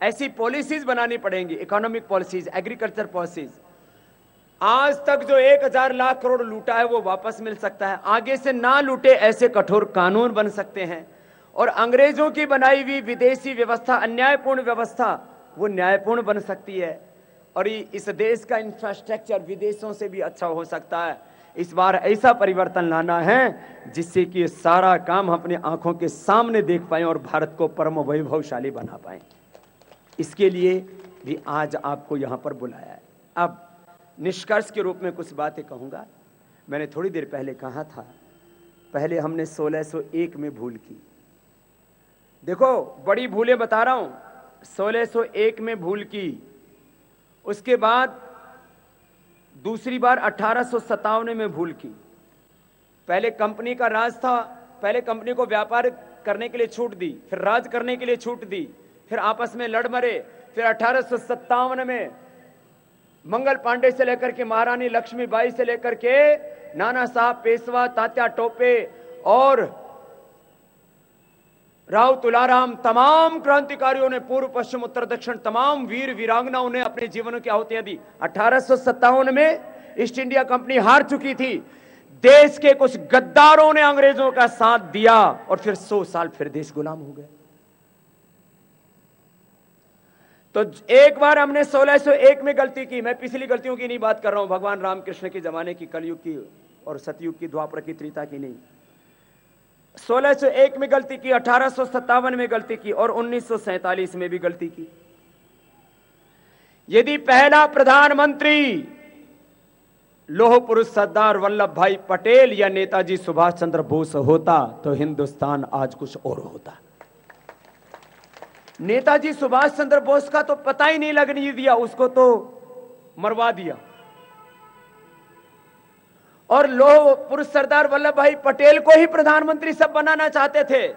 [SPEAKER 1] ऐसी पॉलिसीज बनानी पड़ेंगी, इकोनॉमिक पॉलिसीज, एग्रीकल्चर पॉलिसीज। आज तक जो 1000 लाख करोड़ लूटा है वो वापस मिल सकता है। आगे से ना लूटे ऐसे कठोर कानून बन सकते हैं। और अंग्रेजों की बनाई हुई विदेशी व्यवस्था, अन्यायपूर्ण व्यवस्था, वो न्यायपूर्ण बन सकती है। और इस देश का इंफ्रास्ट्रक्चर विदेशों से भी अच्छा हो सकता है। इस बार ऐसा परिवर्तन लाना है जिससे कि ये सारा काम अपनी आंखों के सामने देख पाए और भारत को परम वैभवशाली बना पाए। इसके लिए भी आज आपको यहां पर बुलाया है। अब निष्कर्ष के रूप में कुछ बातें कहूंगा। मैंने थोड़ी देर पहले कहा था, पहले हमने 1601 में भूल की। देखो बड़ी भूलें बता रहा हूं। 1601 में भूल की, उसके बाद दूसरी बार 1857 में भूल की। पहले कंपनी का राज था, पहले कंपनी को व्यापार करने के लिए छूट दी, फिर राज करने के लिए छूट दी, फिर आपस में लड़ मरे। फिर 1857 में मंगल पांडे से लेकर के महारानी लक्ष्मीबाई से लेकर के नाना साहब पेशवा, तात्या टोपे और राव तुलाराम, तमाम क्रांतिकारियों ने, पूर्व पश्चिम उत्तर दक्षिण तमाम वीर वीरांगनाओं ने अपने जीवनों की आहुतियां दी। 1857 में ईस्ट इंडिया कंपनी हार चुकी थी। देश के कुछ गद्दारों ने अंग्रेजों का साथ दिया और फिर 100 साल फिर देश गुलाम हो गए। तो एक बार हमने 1601 में गलती की। मैं पिछली गलतियों की नहीं बात कर रहा हूं, भगवान रामकृष्ण के जमाने की, कलयुग की और सतयुग की, द्वापर की, त्रेता की नहीं। 1601 में गलती की, 1857 में गलती की और 1947 में भी गलती की। यदि पहला प्रधानमंत्री लौह पुरुष सरदार वल्लभ भाई पटेल या नेताजी सुभाष चंद्र बोस होता तो हिंदुस्तान आज कुछ और होता। नेताजी सुभाष चंद्र बोस का तो पता ही नहीं लगने दिया, उसको तो मरवा दिया। और लौह पुरुष सरदार वल्लभ भाई पटेल को ही प्रधानमंत्री सब बनाना चाहते थे।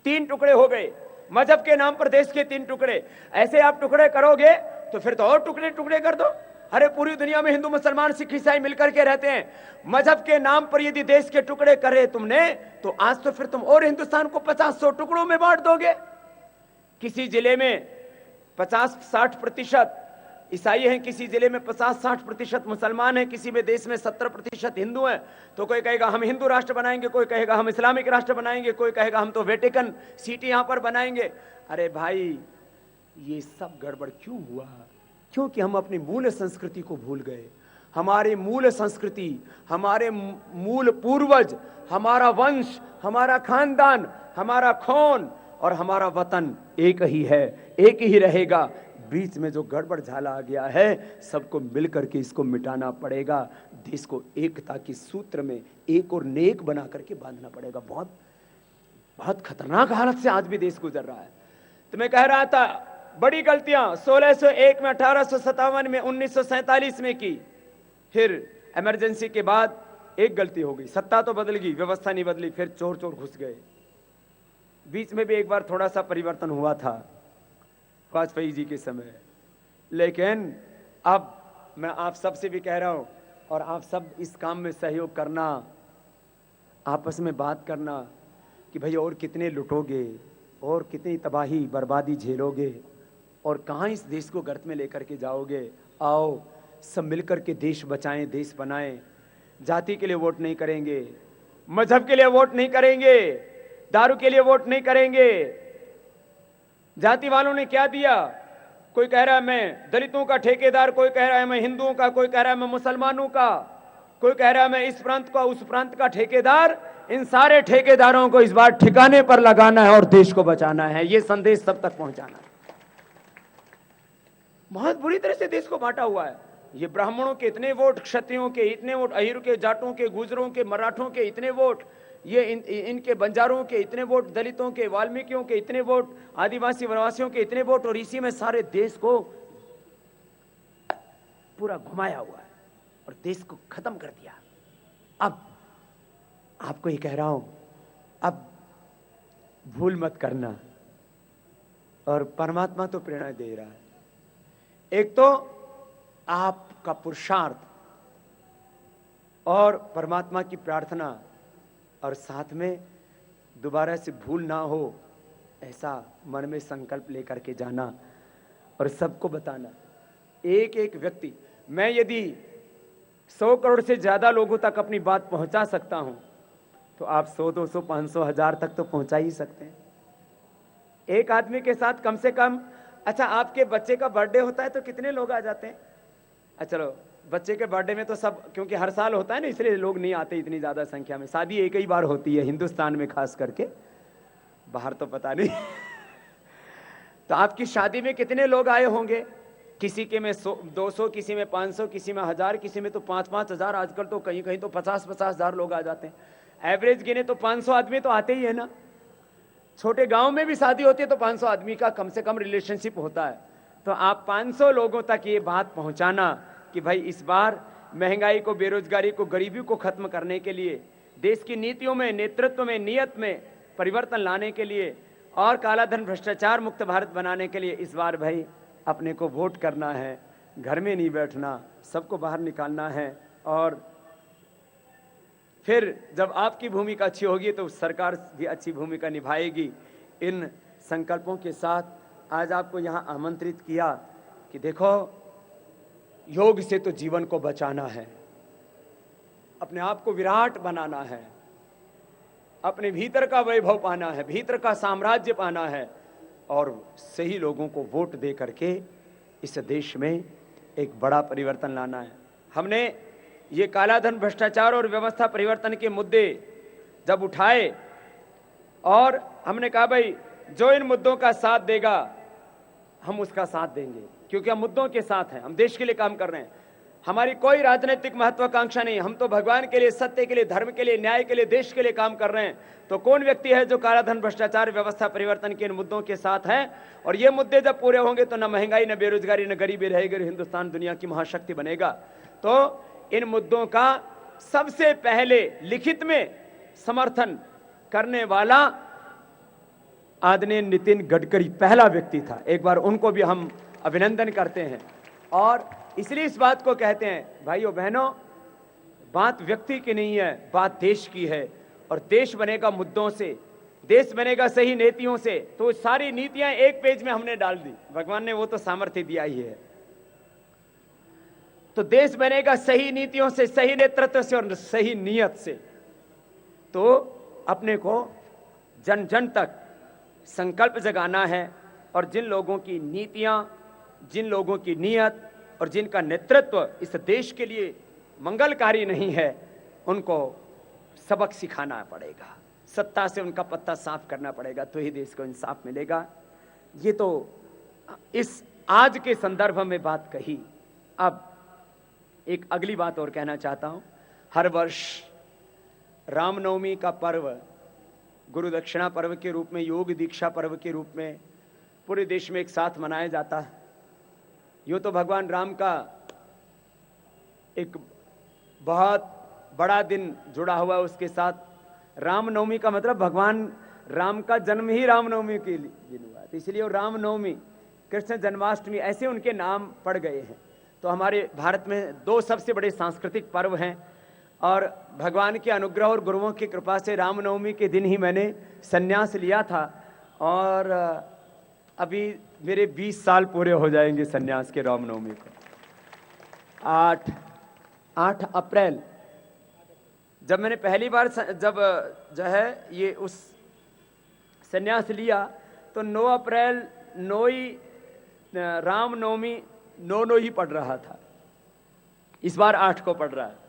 [SPEAKER 1] 3 टुकड़े हो गए, मजहब के नाम पर देश के 3 टुकड़े। ऐसे आप टुकड़े करोगे तो फिर तो और टुकड़े टुकड़े कर दो। अरे पूरी दुनिया में हिंदू मुसलमान सिख ईसाई मिलकर के रहते हैं, मजहब के नाम पर यदि देश के टुकड़े करे तुमने तो आज तो फिर तुम और हिंदुस्तान को 50-100 टुकड़ों में बांट दोगे। किसी जिले में 50-60% ईसाई हैं, किसी जिले में 50-60% मुसलमान हैं, किसी में देश में 70% हिंदू हैं। तो कोई कहेगा हम हिंदू राष्ट्र बनाएंगे, कोई कहेगा हम इस्लामिक राष्ट्र बनाएंगे, कोई कहेगा हम तो वेटिकन सिटी यहां पर बनाएंगे। अरे भाई ये सब गड़बड़ क्यों हुआ? क्योंकि हम अपनी मूल संस्कृति को भूल गए। हमारी मूल संस्कृति, हमारे मूल पूर्वज, हमारा वंश, हमारा खानदान, हमारा खून और हमारा वतन एक ही है, एक ही रहेगा। बीच में जो गड़बड़ झाला आ गया है, सबको मिलकर के इसको मिटाना पड़ेगा। देश को एकता के सूत्र में एक और नेक बना करके बांधना पड़ेगा। बहुत बहुत खतरनाक हालत से आज भी देश गुजर रहा है। तो मैं कह रहा था बड़ी गलतियां 1601 में, 1857 में, 1947 में की। फिर इमरजेंसी के बाद एक गलती हो गई, सत्ता तो बदल गई, व्यवस्था नहीं बदली, फिर चोर चोर घुस गए। बीच में भी एक बार थोड़ा सा परिवर्तन हुआ था वाजपेयी जी के समय। लेकिन अब मैं आप सबसे भी कह रहा हूं, और आप सब इस काम में सहयोग करना, आपस में बात करना कि भाई और कितने लुटोगे और कितनी तबाही बर्बादी झेलोगे और कहां इस देश को गर्त में लेकर के जाओगे। आओ सब मिलकर के देश बचाएं, देश बनाएं। जाति के लिए वोट नहीं करेंगे, मजहब के लिए वोट नहीं करेंगे, दारू के लिए वोट नहीं करेंगे। जाति वालों ने क्या दिया? कोई कह रहा है मैं दलितों का ठेकेदार, कोई कह रहा है मैं हिंदुओं का, कोई कह रहा है मैं मुसलमानों का, कोई कह रहा है मैं इस प्रांत का उस प्रांत का ठेकेदार। इन सारे ठेकेदारों को इस बार ठिकाने पर लगाना है और देश को बचाना है। यह संदेश सब तक पहुंचाना है। बहुत बुरी तरह से देश को बांटा हुआ है। ये ब्राह्मणों के इतने वोट, क्षत्रियों के इतने वोट, अहिर के, जाटों के, गुजरों के, मराठों के इतने वोट, ये इनके बंजारों के इतने वोट, दलितों के, वाल्मीकियों के इतने वोट, आदिवासी वनवासियों के इतने वोट, और इसी में सारे देश को पूरा घुमाया हुआ है और देश को खत्म कर दिया। अब आपको ये कह रहा हूं, अब भूल मत करना। और परमात्मा तो प्रेरणा दे रहा है। एक तो आपका पुरुषार्थ और परमात्मा की प्रार्थना, और साथ में दोबारा से भूल ना हो ऐसा मन में संकल्प लेकर के जाना और सबको बताना। एक एक व्यक्ति, मैं यदि 100 करोड़ से ज्यादा लोगों तक अपनी बात पहुंचा सकता हूं तो आप 100, 200, 500, 1000 तक तो पहुंचा ही सकते हैं एक आदमी के साथ कम से कम। अच्छा, आपके बच्चे का बर्थडे होता है तो कितने लोग आ जाते हैं? अच्छा चलो, बच्चे के बर्थडे में तो सब, क्योंकि हर साल होता है ना, इसलिए लोग नहीं आते इतनी ज्यादा संख्या में। शादी एक ही बार होती है हिंदुस्तान में, खास करके, बाहर तो पता नहीं। तो आपकी शादी में कितने लोग आए होंगे? किसी के में 200, किसी में 500, किसी में 1000, किसी में तो 5-5 हजार, आजकल तो कहीं कहीं तो 50-50 हजार लोग आ जाते हैं। एवरेज गिने तो 500 आदमी तो आते ही है ना। छोटे गांव में भी शादी होती है तो 500 आदमी का कम से कम रिलेशनशिप होता है। तो आप 500 लोगों तक ये बात पहुंचाना कि भाई इस बार महंगाई को, बेरोजगारी को, गरीबी को खत्म करने के लिए, देश की नीतियों में, नेतृत्व में, नियत में परिवर्तन लाने के लिए और काला धन भ्रष्टाचार मुक्त भारत बनाने के लिए इस बार भाई अपने को वोट करना है। घर में नहीं बैठना, सबको बाहर निकालना है। और फिर जब आपकी भूमिका अच्छी होगी तो सरकार भी अच्छी भूमिका निभाएगी। इन संकल्पों के साथ आज आपको यहां आमंत्रित किया कि देखो, योग से तो जीवन को बचाना है, अपने आप को विराट बनाना है, अपने भीतर का वैभव पाना है, भीतर का साम्राज्य पाना है, और सही लोगों को वोट दे करके इस देश में एक बड़ा परिवर्तन लाना है। हमने ये काला धन, भ्रष्टाचार और व्यवस्था परिवर्तन के मुद्दे जब उठाए और हमने कहा भाई जो इन मुद्दों का साथ देगा हम उसका साथ देंगे, क्योंकि हम मुद्दों के साथ हैं, हम देश के लिए काम कर रहे हैं, हमारी कोई राजनीतिक महत्वाकांक्षा नहीं, हम तो भगवान के लिए, सत्य के लिए, धर्म के लिए, न्याय के लिए, देश के लिए काम कर रहे हैं। तो कौन व्यक्ति है जो कालाधन, भ्रष्टाचार, व्यवस्था परिवर्तन के इन मुद्दों के साथ है? और ये मुद्दे जब पूरे होंगे तो न महंगाई, न बेरोजगारी, न गरीबी रहेगी, हिंदुस्तान दुनिया की महाशक्ति बनेगा। तो इन मुद्दों का सबसे पहले लिखित में समर्थन करने वाला आदरणीय नितिन गडकरी पहला व्यक्ति था। एक बार उनको भी हम अभिनंदन करते हैं। और इसलिए इस बात को कहते हैं भाइयों बहनों, बात व्यक्ति की नहीं है, बात देश की है। और देश बनेगा मुद्दों से, देश बनेगा सही नीतियों से। तो सारी नीतियां एक पेज में हमने डाल दी, भगवान ने वो तो सामर्थ्य दिया ही है। तो देश बनेगा सही नीतियों से, सही नेतृत्व से और सही नियत से। तो अपने को जन जन तक संकल्प जगाना है और जिन लोगों की नीतियां, जिन लोगों की नियत और जिनका नेतृत्व इस देश के लिए मंगलकारी नहीं है, उनको सबक सिखाना पड़ेगा, सत्ता से उनका पत्ता साफ करना पड़ेगा, तो ही देश को इंसाफ मिलेगा। ये तो इस आज के संदर्भ में बात कही। अब एक अगली बात और कहना चाहता हूं। हर वर्ष रामनवमी का पर्व गुरु दक्षिणा पर्व के रूप में, योग दीक्षा पर्व के रूप में पूरे देश में एक साथ मनाया जाता है। यूँ तो भगवान राम का एक बहुत बड़ा दिन जुड़ा हुआ है उसके साथ। रामनवमी का मतलब भगवान राम का जन्म ही रामनवमी के दिन हुआ, तो इसलिए वो रामनवमी, कृष्ण जन्माष्टमी, ऐसे उनके नाम पड़ गए हैं। तो हमारे भारत में दो सबसे बड़े सांस्कृतिक पर्व हैं और भगवान के अनुग्रह और गुरुओं की कृपा से रामनवमी के दिन ही मैंने संन्यास लिया था और अभी मेरे 20 साल पूरे हो जाएंगे संन्यास के रामनवमी को। 8 अप्रैल जब मैंने पहली बार जब जो है ये उस संन्यास लिया तो 9 अप्रैल 9 ही रामनवमी 9 ही पड़ रहा था। इस बार 8 को पड़ रहा है।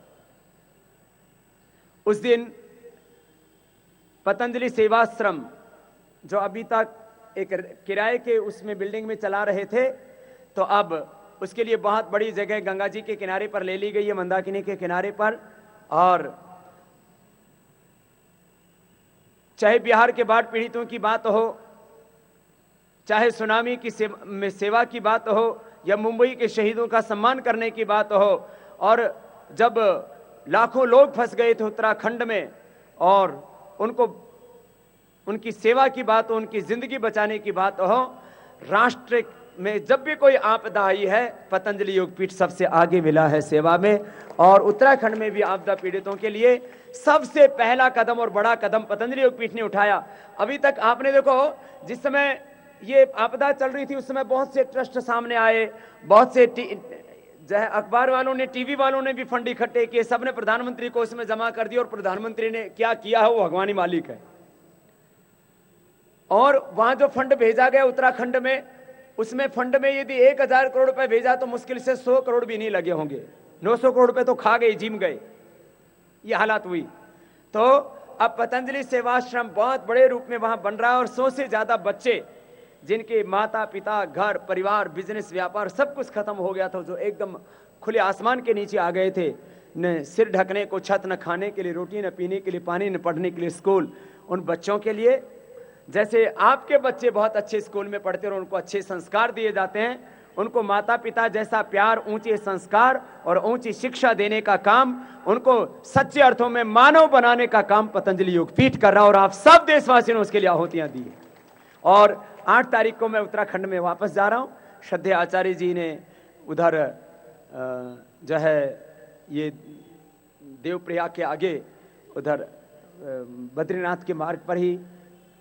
[SPEAKER 1] उस दिन पतंजलि सेवाश्रम जो अभी तक एक किराए के उसमें बिल्डिंग में चला रहे थे, तो अब उसके लिए बहुत बड़ी जगह गंगा जी के किनारे पर ले ली गई है, मंदाकिनी के किनारे पर। और चाहे बिहार के बाढ़ पीड़ितों की बात हो, चाहे सुनामी की सेवा की बात हो, या मुंबई के शहीदों का सम्मान करने की बात हो, और जब लाखों लोग फंस गए थे उत्तराखंड में और उनको उनकी सेवा की बात हो, उनकी जिंदगी बचाने की बात हो, राष्ट्र में जब भी कोई आपदा आई है पतंजलि योगपीठ सबसे आगे मिला है सेवा में। और उत्तराखंड में भी आपदा पीड़ितों के लिए सबसे पहला कदम और बड़ा कदम पतंजलि योगपीठ ने उठाया। अभी तक आपने देखो, जिस समय ये आपदा चल रही थी उस समय बहुत से ट्रस्ट सामने आए, बहुत से जो है अखबार वालों ने, टीवी वालों ने भी फंड इकट्ठे किए, सबने प्रधानमंत्री को उसमें जमा कर दिया और प्रधानमंत्री ने क्या किया है वो भगवान ही मालिक है। और वहां जो फंड भेजा गया उत्तराखंड में, उसमें फंड में यदि 1000 करोड़ रुपए भेजा तो मुश्किल से 100 करोड़ भी नहीं लगे होंगे। 900 करोड़ रुपए तो खा गए, जिम गए, ये हालात हुई। तो अब पतंजलि सेवाश्रम बहुत बड़े रूप में वहां बन रहा है और 100 से ज्यादा बच्चे जिनके माता पिता, घर परिवार, बिजनेस, व्यापार सब कुछ खत्म हो गया था, जो एकदम खुले आसमान के नीचे आ गए थे, न सिर ढकने को छत, न खाने के लिए रोटी, न पीने के लिए पानी, न पढ़ने के लिए स्कूल, उन बच्चों के लिए जैसे आपके बच्चे बहुत अच्छे स्कूल में पढ़ते हैं और उनको अच्छे संस्कार दिए जाते हैं, उनको माता पिता जैसा प्यार, ऊंचे संस्कार और ऊंची शिक्षा देने का काम, उनको सच्चे अर्थों में मानव बनाने का काम पतंजलि योगपीठ कर रहा है। और आप सब देशवासियों ने उसके लिए आहुतियां दी। और 8 तारीख को मैं उत्तराखंड में वापस जा रहा हूं। श्रद्धेय आचार्य जी ने उधर जो है ये देवप्रयाग के आगे उधर बद्रीनाथ के मार्ग पर ही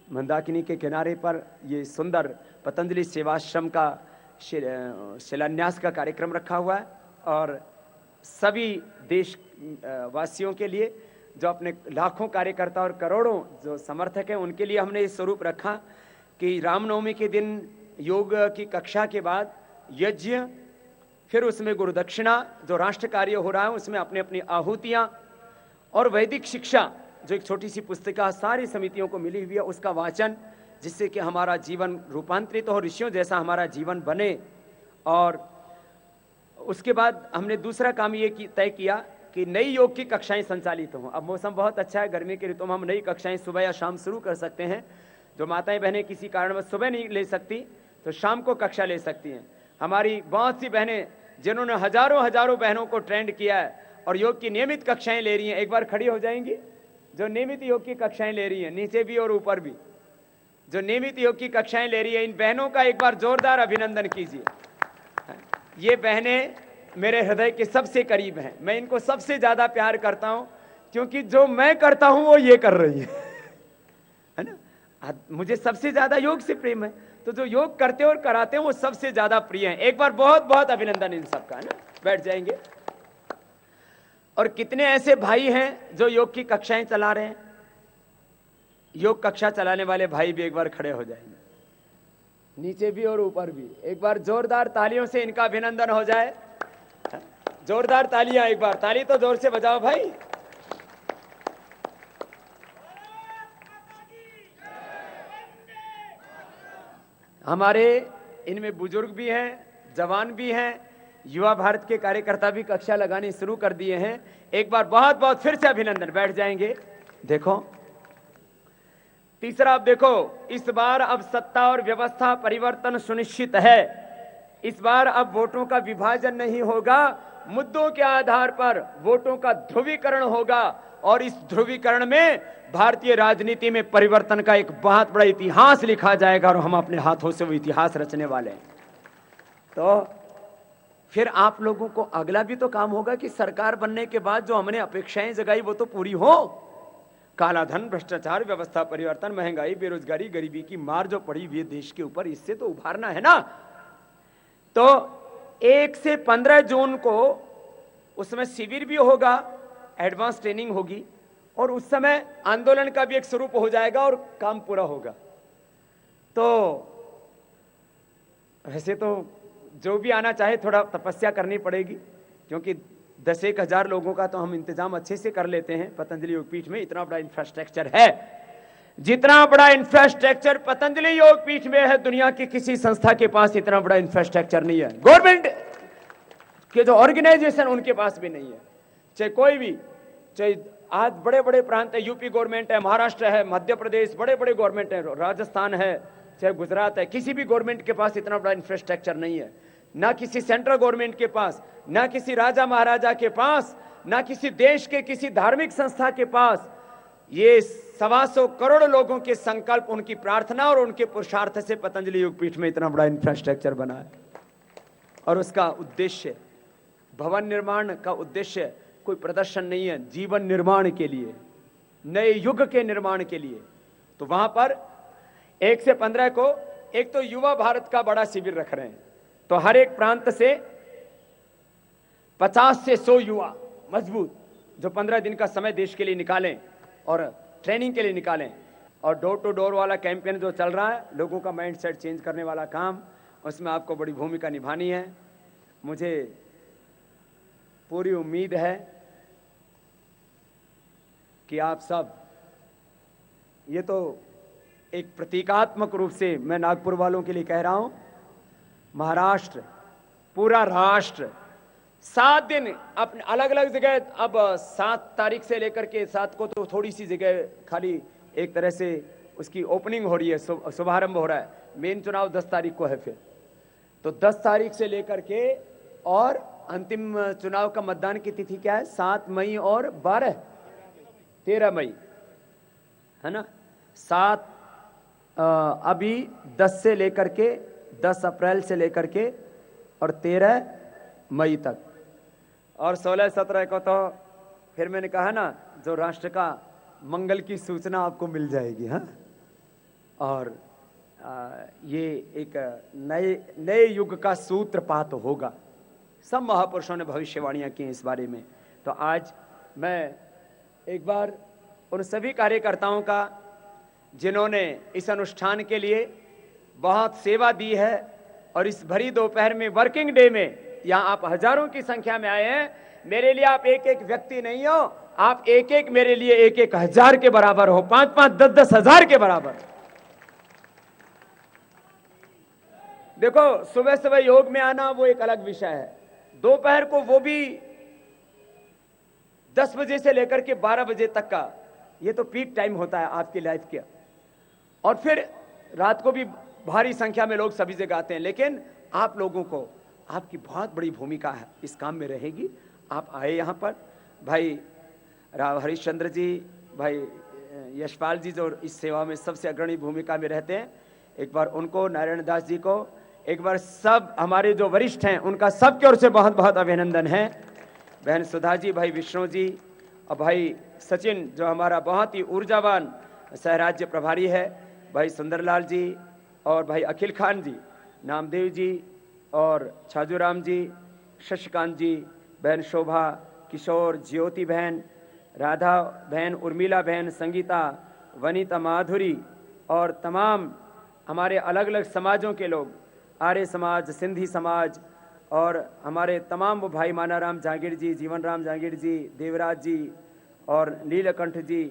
[SPEAKER 1] मंदाकिनी के किनारे पर ये सुंदर पतंजलि सेवाश्रम का शिलान्यास का कार्यक्रम रखा हुआ है। और सभी देश वासियों के लिए, जो अपने लाखों कार्यकर्ता और करोड़ों जो समर्थक हैं, उनके लिए हमने ये स्वरूप रखा कि रामनवमी के दिन योग की कक्षा के बाद यज्ञ, फिर उसमें गुरुदक्षिणा, जो राष्ट्र कार्य हो रहा है उसमें अपनी अपनी आहुतियाँ, और वैदिक शिक्षा जो एक छोटी सी पुस्तिका सारी समितियों को मिली हुई है, उसका वाचन, जिससे कि हमारा जीवन रूपांतरित हो, ऋषियों जैसा हमारा जीवन बने। और उसके बाद हमने दूसरा काम ये तय किया कि नई योग की कक्षाएं संचालित हों। अब मौसम बहुत अच्छा है, गर्मी के ऋतु में हम नई कक्षाएं सुबह या शाम शुरू कर सकते हैं। जो माताएं बहनें किसी कारणवश सुबह नहीं ले सकती तो शाम को कक्षा ले सकती हैं। हमारी बहुत सी बहनें जिन्होंने हजारों बहनों को ट्रेंड किया है और योग की नियमित कक्षाएं ले रही हैं, एक बार खड़ी हो जाएंगी। जो नियमित योग की कक्षाएं ले रही हैं, नीचे भी और ऊपर भी, जो नियमित योग की कक्षाएं ले रही है, इन बहनों का एक बार जोरदार अभिनंदन कीजिए। ये बहनें मेरे हृदय के सबसे करीब हैं, मैं इनको सबसे ज्यादा प्यार करता हूं, क्योंकि जो मैं करता हूं वो ये कर रही है ना। मुझे सबसे ज्यादा योग से प्रेम है, तो जो योग करते और कराते हैं वो सबसे ज्यादा प्रिय हैं। एक बार बहुत बहुत अभिनंदन इन सबका, है ना। बैठ जाएंगे। और कितने ऐसे भाई हैं जो योग की कक्षाएं चला रहे हैं। योग कक्षा चलाने वाले भाई भी एक बार खड़े हो जाएंगे, नीचे भी और ऊपर भी। एक बार जोरदार तालियों से इनका अभिनंदन हो जाए। जोरदार तालियां, एक बार ताली तो जोर से बजाओ भाई। हमारे इनमें बुजुर्ग भी हैं, जवान भी हैं, युवा भारत के कार्यकर्ता भी कक्षा लगानी शुरू कर दिए हैं। एक बार बहुत बहुत फिर से अभिनंदन। बैठ जाएंगे। देखो तीसरा, अब देखो, इस बार अब सत्ता और व्यवस्था परिवर्तन सुनिश्चित है। इस बार अब वोटों का विभाजन नहीं होगा, मुद्दों के आधार पर वोटों का ध्रुवीकरण होगा। और इस ध्रुवीकरण में भारतीय राजनीति में परिवर्तन का एक बहुत बड़ा इतिहास लिखा जाएगा और हम अपने हाथों से वो इतिहास रचने वाले हैं। तो फिर आप लोगों को अगला भी तो काम होगा कि सरकार बनने के बाद जो हमने अपेक्षाएं जगाई वो तो पूरी हो। काला धन, भ्रष्टाचार, व्यवस्था परिवर्तन, महंगाई, बेरोजगारी, गरीबी की मार जो पड़ी हुई है देश के ऊपर, इससे तो उभारना है ना। तो 1 से 15 जून को उसमें शिविर भी होगा, एडवांस ट्रेनिंग होगी, और उस समय आंदोलन का भी एक स्वरूप हो जाएगा और काम पूरा होगा। तो वैसे तो जो भी आना चाहे थोड़ा तपस्या करनी पड़ेगी, क्योंकि 10-1 हजार लोगों का तो हम इंतजाम अच्छे से कर लेते हैं। पतंजलि योगपीठ में इतना बड़ा इंफ्रास्ट्रक्चर है, जितना बड़ा इंफ्रास्ट्रक्चर पतंजलि योगपीठ में है, दुनिया की किसी संस्था के पास इतना बड़ा इंफ्रास्ट्रक्चर नहीं है। गवर्नमेंट के जो ऑर्गेनाइजेशन उनके पास भी नहीं है। चाहे कोई भी, चाहे आज बड़े बड़े प्रांत है, यूपी गवर्नमेंट है, महाराष्ट्र है, मध्य प्रदेश, बड़े बड़े गवर्नमेंट है, राजस्थान है, चाहे गुजरात है, किसी भी गवर्नमेंट के पास इतना बड़ा इंफ्रास्ट्रक्चर नहीं है। ना किसी सेंट्रल गवर्नमेंट के पास, ना किसी राजा महाराजा के पास, ना किसी देश के किसी धार्मिक संस्था के पास। ये 125 करोड़ लोगों के संकल्प, उनकी प्रार्थना और उनके पुरुषार्थ से पतंजलि योगपीठ में इतना बड़ा इंफ्रास्ट्रक्चर बना है। और उसका उद्देश्य, भवन निर्माण का उद्देश्य कोई प्रदर्शन नहीं है, जीवन निर्माण के लिए, नए युग के निर्माण के लिए। तो वहां पर 1 से 15 को एक तो युवा भारत का बड़ा शिविर रख रहे हैं। तो हर एक प्रांत से 50 से 100 युवा मजबूत, जो 15 दिन का समय देश के लिए निकालें और ट्रेनिंग के लिए निकालें। और डोर टू डोर वाला कैंपेन जो चल रहा है, लोगों का माइंड सेट चेंज करने वाला काम, उसमें आपको बड़ी भूमिका निभानी है। मुझे पूरी उम्मीद है कि आप सब, ये तो एक प्रतीकात्मक रूप से मैं नागपुर वालों के लिए कह रहा हूं, महाराष्ट्र, पूरा राष्ट्र 7 दिन अपने अलग अलग जगह, अब 7 तारीख से लेकर के 7 को तो थोड़ी सी जगह खाली एक तरह से उसकी ओपनिंग हो रही है, शुभारंभ हो रहा है। मेन चुनाव 10 तारीख को है। फिर तो 10 तारीख से लेकर के, और अंतिम चुनाव का मतदान की तिथि क्या है? 7 मई और 13 मई, है ना। 7 अभी 10 से लेकर के 10 अप्रैल से लेकर के और 13 मई तक, और 16-17 को तो फिर मैंने कहा ना, जो राष्ट्र का मंगल की सूचना आपको मिल जाएगी। हाँ, और ये एक नए युग का सूत्रपात होगा। सब महापुरुषों ने भविष्यवाणियां की इस बारे में। तो आज मैं एक बार उन सभी कार्यकर्ताओं का, जिन्होंने इस अनुष्ठान के लिए बहुत सेवा दी है, और इस भरी दोपहर में, वर्किंग डे में, यहाँ आप हजारों की संख्या में आए हैं। मेरे लिए आप एक एक व्यक्ति नहीं हो, आप एक एक मेरे लिए 1-1 हजार के बराबर हो, 5-5, 10-10 हजार के बराबर। देखो, सुबह सुबह योग में आना वो एक अलग विषय है, दोपहर को वो भी 10 बजे से लेकर के 12 बजे तक का, ये तो पीक टाइम होता है आपकी लाइफ का। और फिर रात को भी भारी संख्या में लोग सभी जगह आते हैं, लेकिन आप लोगों को आपकी बहुत बड़ी भूमिका है इस काम में रहेगी। आप आए यहाँ पर, भाई राव हरिश्चंद्र जी, भाई यशपाल जी जो इस सेवा में सबसे अग्रणी भूमिका में रहते हैं, एक बार उनको, नारायण दास जी को, एक बार सब हमारे जो वरिष्ठ हैं उनका सबकी ओर से बहुत बहुत अभिनंदन है। बहन सुधा जी, भाई विष्णु जी और भाई सचिन जो हमारा बहुत ही ऊर्जावान सहराज्य प्रभारी है, भाई सुंदरलाल जी और भाई अखिल खान जी, नामदेव जी और छाजूराम जी, शशिकांत जी, बहन शोभा, किशोर, ज्योति बहन, राधा बहन, उर्मिला बहन, संगीता, वनीता, माधुरी और तमाम हमारे अलग अलग समाजों के लोग, आर्य समाज, सिंधी समाज और हमारे तमाम वो भाई मानाराम जागीर जी, जीवन राम जागीर जी, देवराज जी और नीलकंठ जी,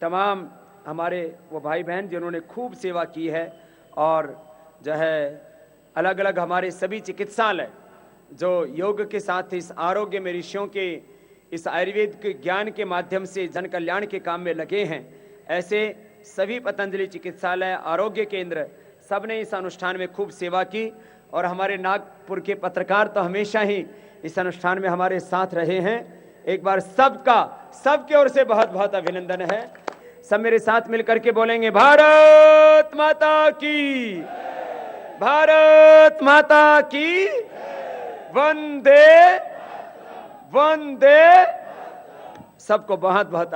[SPEAKER 1] तमाम हमारे वो भाई बहन जिन्होंने खूब सेवा की है। और जो है अलग अलग हमारे सभी चिकित्सालय जो योग के साथ इस आरोग्य में ऋषियों के इस आयुर्वेद के ज्ञान के माध्यम से जन कल्याण के काम में लगे हैं, ऐसे सभी पतंजलि चिकित्सालय, आरोग्य केंद्र, सब ने इस अनुष्ठान में खूब सेवा की। और हमारे नागपुर के पत्रकार तो हमेशा ही इस अनुष्ठान में हमारे साथ रहे हैं। एक बार सबकी ओर से बहुत बहुत अभिनंदन है। सब मेरे साथ मिलकर के बोलेंगे, भारत माता की, भारत माता की, वंदे वंदे। सबको बहुत बहुत